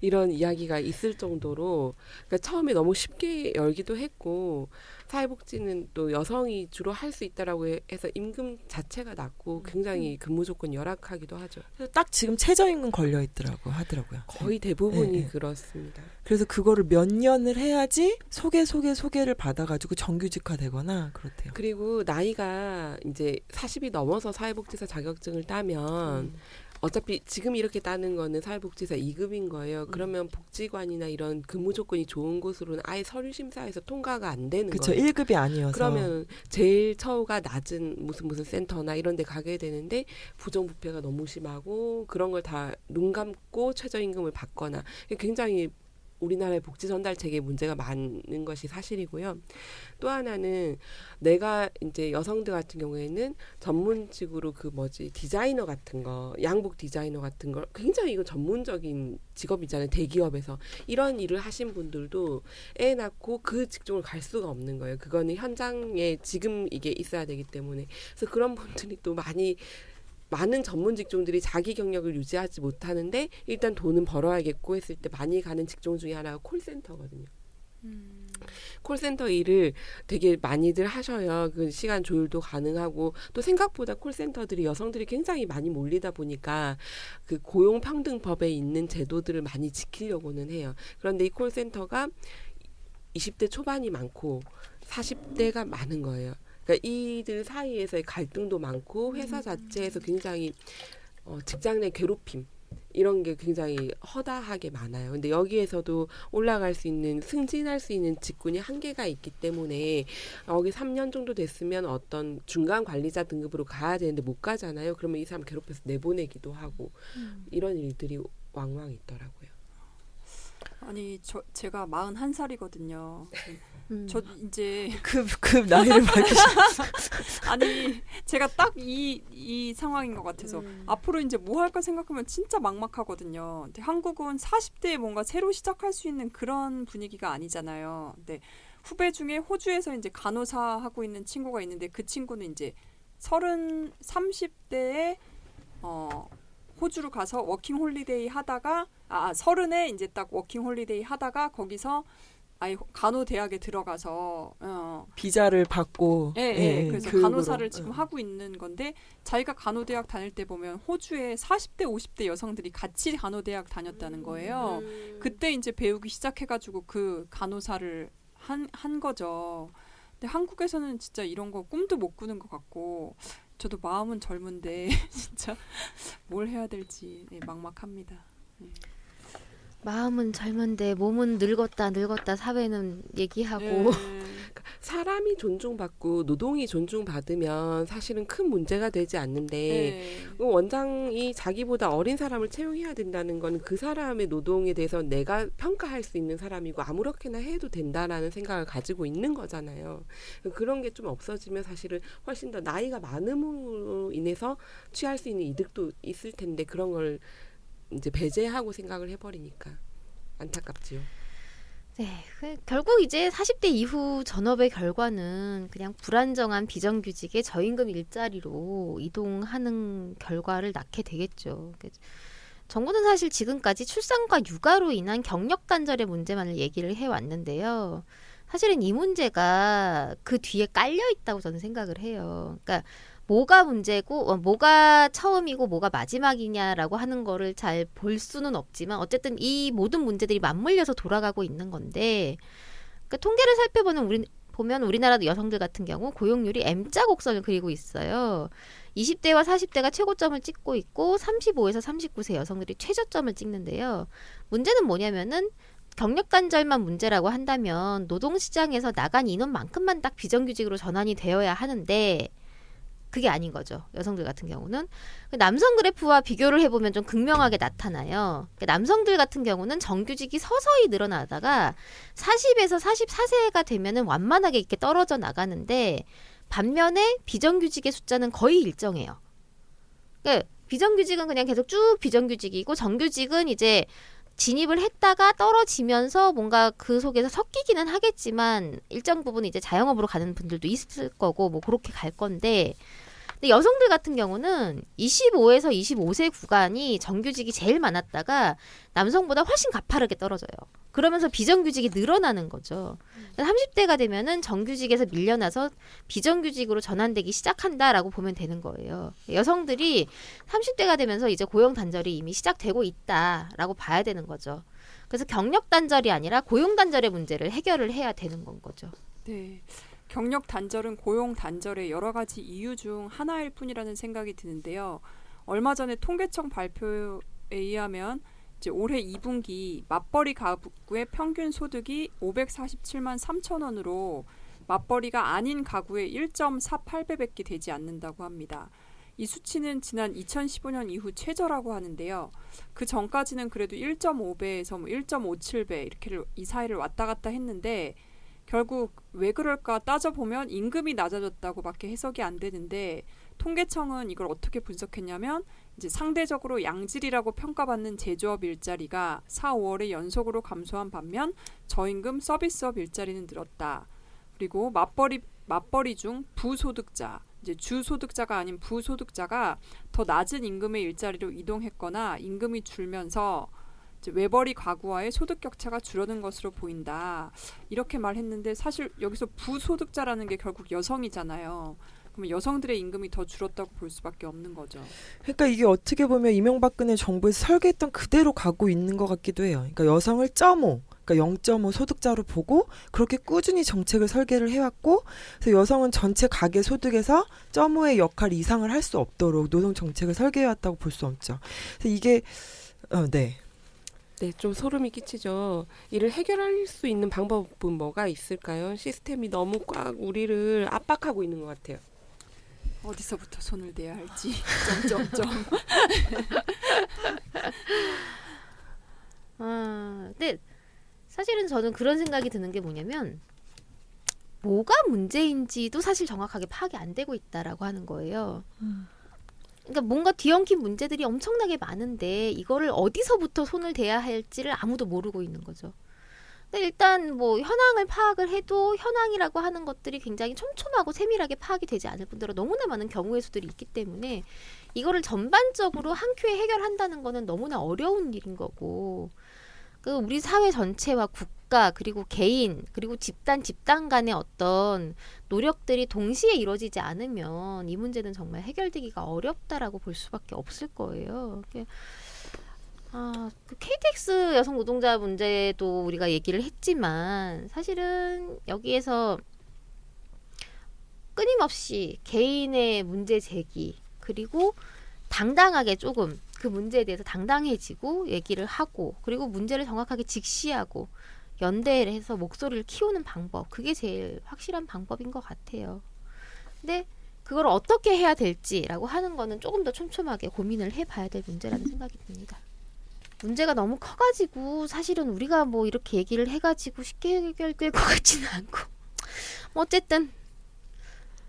이런 이야기가 있을 정도로 그러니까 처음에 너무 쉽게 열기도 했고 사회복지는 또 여성이 주로 할 수 있다라고 해서 임금 자체가 낮고 굉장히 근무 조건이 열악하기도 하죠. 딱 지금 최저임금 걸려 있더라고 하더라고요. 거의 대부분이 네. 그렇습니다. 그래서 그거를 몇 년을 해야지 소개를 받아가지고 정규직화되거나 그렇대요. 그리고 나이가 이제 40이 넘어서 사회복지사 자격증을 따면 어차피 지금 이렇게 따는 거는 사회복지사 2급인 거예요. 그러면 복지관이나 이런 근무 조건이 좋은 곳으로는 아예 서류 심사에서 통과가 안 되는 그렇죠. 거예요. 1급이 아니어서. 그러면 제일 처우가 낮은 무슨 센터나 이런 데 가게 되는데 부정부패가 너무 심하고 그런 걸 다 눈 감고 최저임금을 받거나 굉장히 우리나라의 복지 전달 체계에 문제가 많은 것이 사실이고요. 또 하나는 내가 이제 여성들 같은 경우에는 전문직으로 디자이너 같은 거, 양복 디자이너 같은 거 굉장히 이거 전문적인 직업이잖아요. 대기업에서 이런 일을 하신 분들도 애 낳고 그 직종을 갈 수가 없는 거예요. 그거는 현장에 지금 이게 있어야 되기 때문에 그래서 그런 분들이 또 많은 전문 직종들이 자기 경력을 유지하지 못하는데 일단 돈은 벌어야겠고 했을 때 많이 가는 직종 중에 하나가 콜센터거든요. 콜센터 일을 되게 많이들 하셔요. 그 시간 조율도 가능하고 또 생각보다 콜센터들이 여성들이 굉장히 많이 몰리다 보니까 그 고용평등법에 있는 제도들을 많이 지키려고는 해요. 그런데 이 콜센터가 20대 초반이 많고 40대가 많은 거예요. 그러니까 이들 사이에서의 갈등도 많고 회사 자체에서 굉장히 직장 내 괴롭힘 이런 게 굉장히 허다하게 많아요. 근데 여기에서도 올라갈 수 있는 승진할 수 있는 직군이 한계가 있기 때문에 여기 3년 정도 됐으면 어떤 중간 관리자 등급으로 가야 되는데 못 가잖아요. 그러면 이 사람 괴롭혀서 내보내기도 하고 이런 일들이 왕왕 있더라고요. 아니 제가 41살이거든요. 저 이제 급 나이를 밝히셨어요. 아니 제가 딱 이 상황인 것 같아서 앞으로 이제 뭐 할까 생각하면 진짜 막막하거든요. 근데 한국은 40대에 뭔가 새로 시작할 수 있는 그런 분위기가 아니잖아요. 근데 후배 중에 호주에서 이제 간호사 하고 있는 친구가 있는데 그 친구는 이제 30대에 호주로 가서 워킹 홀리데이 하다가 30에 이제 딱 워킹 홀리데이 하다가 거기서 아예 간호대학에 들어가서 비자를 받고 그래서 교육으로. 간호사를 지금 하고 있는 건데 자기가 간호대학 다닐 때 보면 호주에 40대 50대 여성들이 같이 간호대학 다녔다는 거예요. 그때 이제 배우기 시작해가지고 그 간호사를 한 거죠. 근데 한국에서는 진짜 이런 거 꿈도 못 꾸는 것 같고 저도 마음은 젊은데 진짜 뭘 해야 될지 막막합니다. 마음은 젊은데 몸은 늙었다 사회는 얘기하고 그러니까 사람이 존중받고 노동이 존중받으면 사실은 큰 문제가 되지 않는데 원장이 자기보다 어린 사람을 채용해야 된다는 건 그 사람의 노동에 대해서 내가 평가할 수 있는 사람이고 아무렇게나 해도 된다라는 생각을 가지고 있는 거잖아요. 그런 게 좀 없어지면 사실은 훨씬 더 나이가 많음으로 인해서 취할 수 있는 이득도 있을 텐데 그런 걸 이제 배제하고 생각을 해버리니까 안타깝지요. 네, 결국 이제 40대 이후 전업의 결과는 그냥 불안정한 비정규직의 저임금 일자리로 이동하는 결과를 낳게 되겠죠. 정부는 사실 지금까지 출산과 육아로 인한 경력 단절의 문제만을 얘기를 해왔는데요. 사실은 이 문제가 그 뒤에 깔려 있다고 저는 생각을 해요. 그러니까 뭐가 문제고 뭐가 처음이고 뭐가 마지막이냐라고 하는 거를 잘 볼 수는 없지만 어쨌든 이 모든 문제들이 맞물려서 돌아가고 있는 건데 그러니까 통계를 살펴보면 우리나라 여성들 같은 경우 고용률이 M자 곡선을 그리고 있어요. 20대와 40대가 최고점을 찍고 있고 35에서 39세 여성들이 최저점을 찍는데요. 문제는 뭐냐면은 경력 단절만 문제라고 한다면 노동시장에서 나간 인원만큼만 딱 비정규직으로 전환이 되어야 하는데 그게 아닌 거죠. 여성들 같은 경우는. 남성 그래프와 비교를 해보면 좀 극명하게 나타나요. 남성들 같은 경우는 정규직이 서서히 늘어나다가 40에서 44세가 되면은 완만하게 이렇게 떨어져 나가는데 반면에 비정규직의 숫자는 거의 일정해요. 그러니까 비정규직은 그냥 계속 쭉 비정규직이고 정규직은 이제 진입을 했다가 떨어지면서 뭔가 그 속에서 섞이기는 하겠지만 일정 부분 이제 자영업으로 가는 분들도 있을 거고 뭐 그렇게 갈 건데 근데 여성들 같은 경우는 25에서 25세 구간이 정규직이 제일 많았다가 남성보다 훨씬 가파르게 떨어져요. 그러면서 비정규직이 늘어나는 거죠. 30대가 되면은 정규직에서 밀려나서 비정규직으로 전환되기 시작한다라고 보면 되는 거예요. 여성들이 30대가 되면서 이제 고용 단절이 이미 시작되고 있다라고 봐야 되는 거죠. 그래서 경력 단절이 아니라 고용 단절의 문제를 해결을 해야 되는 건 거죠. 네. 경력 단절은 고용 단절의 여러 가지 이유 중 하나일 뿐이라는 생각이 드는데요. 얼마 전에 통계청 발표에 의하면 이제 올해 2분기 맞벌이 가구의 평균 소득이 547만 3천 원으로 맞벌이가 아닌 가구의 1.48배밖에 되지 않는다고 합니다. 이 수치는 지난 2015년 이후 최저라고 하는데요. 그 전까지는 그래도 1.5배에서 1.57배 이렇게 이 사이를 왔다 갔다 했는데 결국 왜 그럴까 따져보면 임금이 낮아졌다고밖에 해석이 안 되는데 통계청은 이걸 어떻게 분석했냐면 이제 상대적으로 양질이라고 평가받는 제조업 일자리가 4, 5월에 연속으로 감소한 반면 저임금 서비스업 일자리는 늘었다. 그리고 맞벌이 중 부소득자, 이제 주소득자가 아닌 부소득자가 더 낮은 임금의 일자리로 이동했거나 임금이 줄면서 이제 외벌이 가구와의 소득 격차가 줄어든 것으로 보인다. 이렇게 말했는데 사실 여기서 부소득자라는 게 결국 여성이잖아요. 그러면 여성들의 임금이 더 줄었다고 볼 수밖에 없는 거죠. 그러니까 이게 어떻게 보면 이명박근혜 정부에서 설계했던 그대로 가고 있는 것 같기도 해요. 그러니까 여성을 0.5, 그러니까 0.5 소득자로 보고 그렇게 꾸준히 정책을 설계를 해왔고 그래서 여성은 전체 가계 소득에서 0.5의 역할 이상을 할 수 없도록 노동 정책을 설계해왔다고 볼 수 없죠. 그래서 이게 네. 네, 좀 소름이 끼치죠. 이를 해결할 수 있는 방법은 뭐가 있을까요? 시스템이 너무 꽉 우리를 압박하고 있는 것 같아요. 어디서부터 손을 대야 할지. 점점점. 근데 사실은 저는 그런 생각이 드는 게 뭐냐면 뭐가 문제인지도 사실 정확하게 파악이 안 되고 있다라고 하는 거예요. 그러니까 뭔가 뒤엉킨 문제들이 엄청나게 많은데 이거를 어디서부터 손을 대야 할지를 아무도 모르고 있는 거죠. 근데 일단 뭐 현황을 파악을 해도 현황이라고 하는 것들이 굉장히 촘촘하고 세밀하게 파악이 되지 않을 뿐더러 너무나 많은 경우의 수들이 있기 때문에 이거를 전반적으로 한 큐에 해결한다는 거는 너무나 어려운 일인 거고 그 우리 사회 전체와 국가 그리고 개인 그리고 집단 간의 어떤 노력들이 동시에 이루어지지 않으면 이 문제는 정말 해결되기가 어렵다라고 볼 수밖에 없을 거예요. 그 KTX 여성 노동자 문제도 우리가 얘기를 했지만 사실은 여기에서 끊임없이 개인의 문제 제기 그리고 당당하게 조금 그 문제에 대해서 당당해지고 얘기를 하고 그리고 문제를 정확하게 직시하고 연대를 해서 목소리를 키우는 방법 그게 제일 확실한 방법인 것 같아요. 근데 그걸 어떻게 해야 될지라고 하는 거는 조금 더 촘촘하게 고민을 해봐야 될 문제라는 생각이 듭니다. 문제가 너무 커가지고 사실은 우리가 뭐 이렇게 얘기를 해가지고 쉽게 해결될 것 같지는 않고 뭐 어쨌든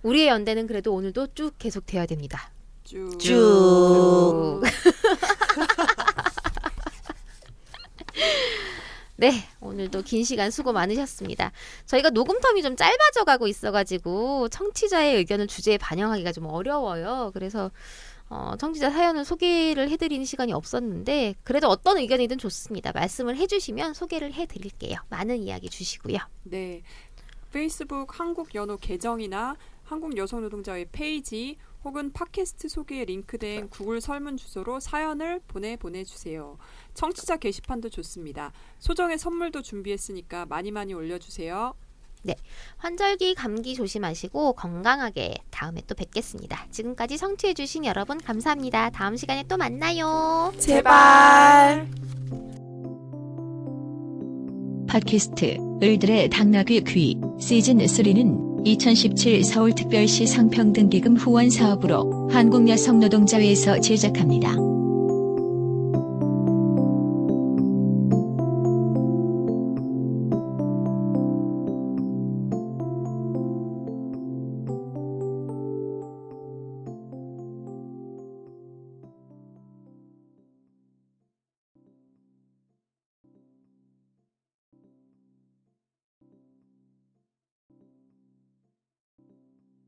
우리의 연대는 그래도 오늘도 쭉 계속 돼야 됩니다. 쭉. 네, 오늘도 긴 시간 수고 많으셨습니다. 저희가 녹음 텀이 좀 짧아져 가고 있어가지고 청취자의 의견을 주제에 반영하기가 좀 어려워요. 그래서 청취자 사연을 소개를 해드리는 시간이 없었는데 그래도 어떤 의견이든 좋습니다. 말씀을 해주시면 소개를 해드릴게요. 많은 이야기 주시고요. 네, 페이스북 한국연호 계정이나 한국여성노동자의 페이지 혹은 팟캐스트 소개에 링크된 구글 설문 주소로 사연을 보내주세요. 청취자 게시판도 좋습니다. 소정의 선물도 준비했으니까 많이 올려주세요. 네, 환절기 감기 조심하시고 건강하게 다음에 또 뵙겠습니다. 지금까지 청취해주신 여러분 감사합니다. 다음 시간에 또 만나요. 제발. 팟캐스트 을들의 당나귀 귀 시즌3는 2017 서울특별시 성평등기금 후원 사업으로 한국여성노동자회에서 제작합니다.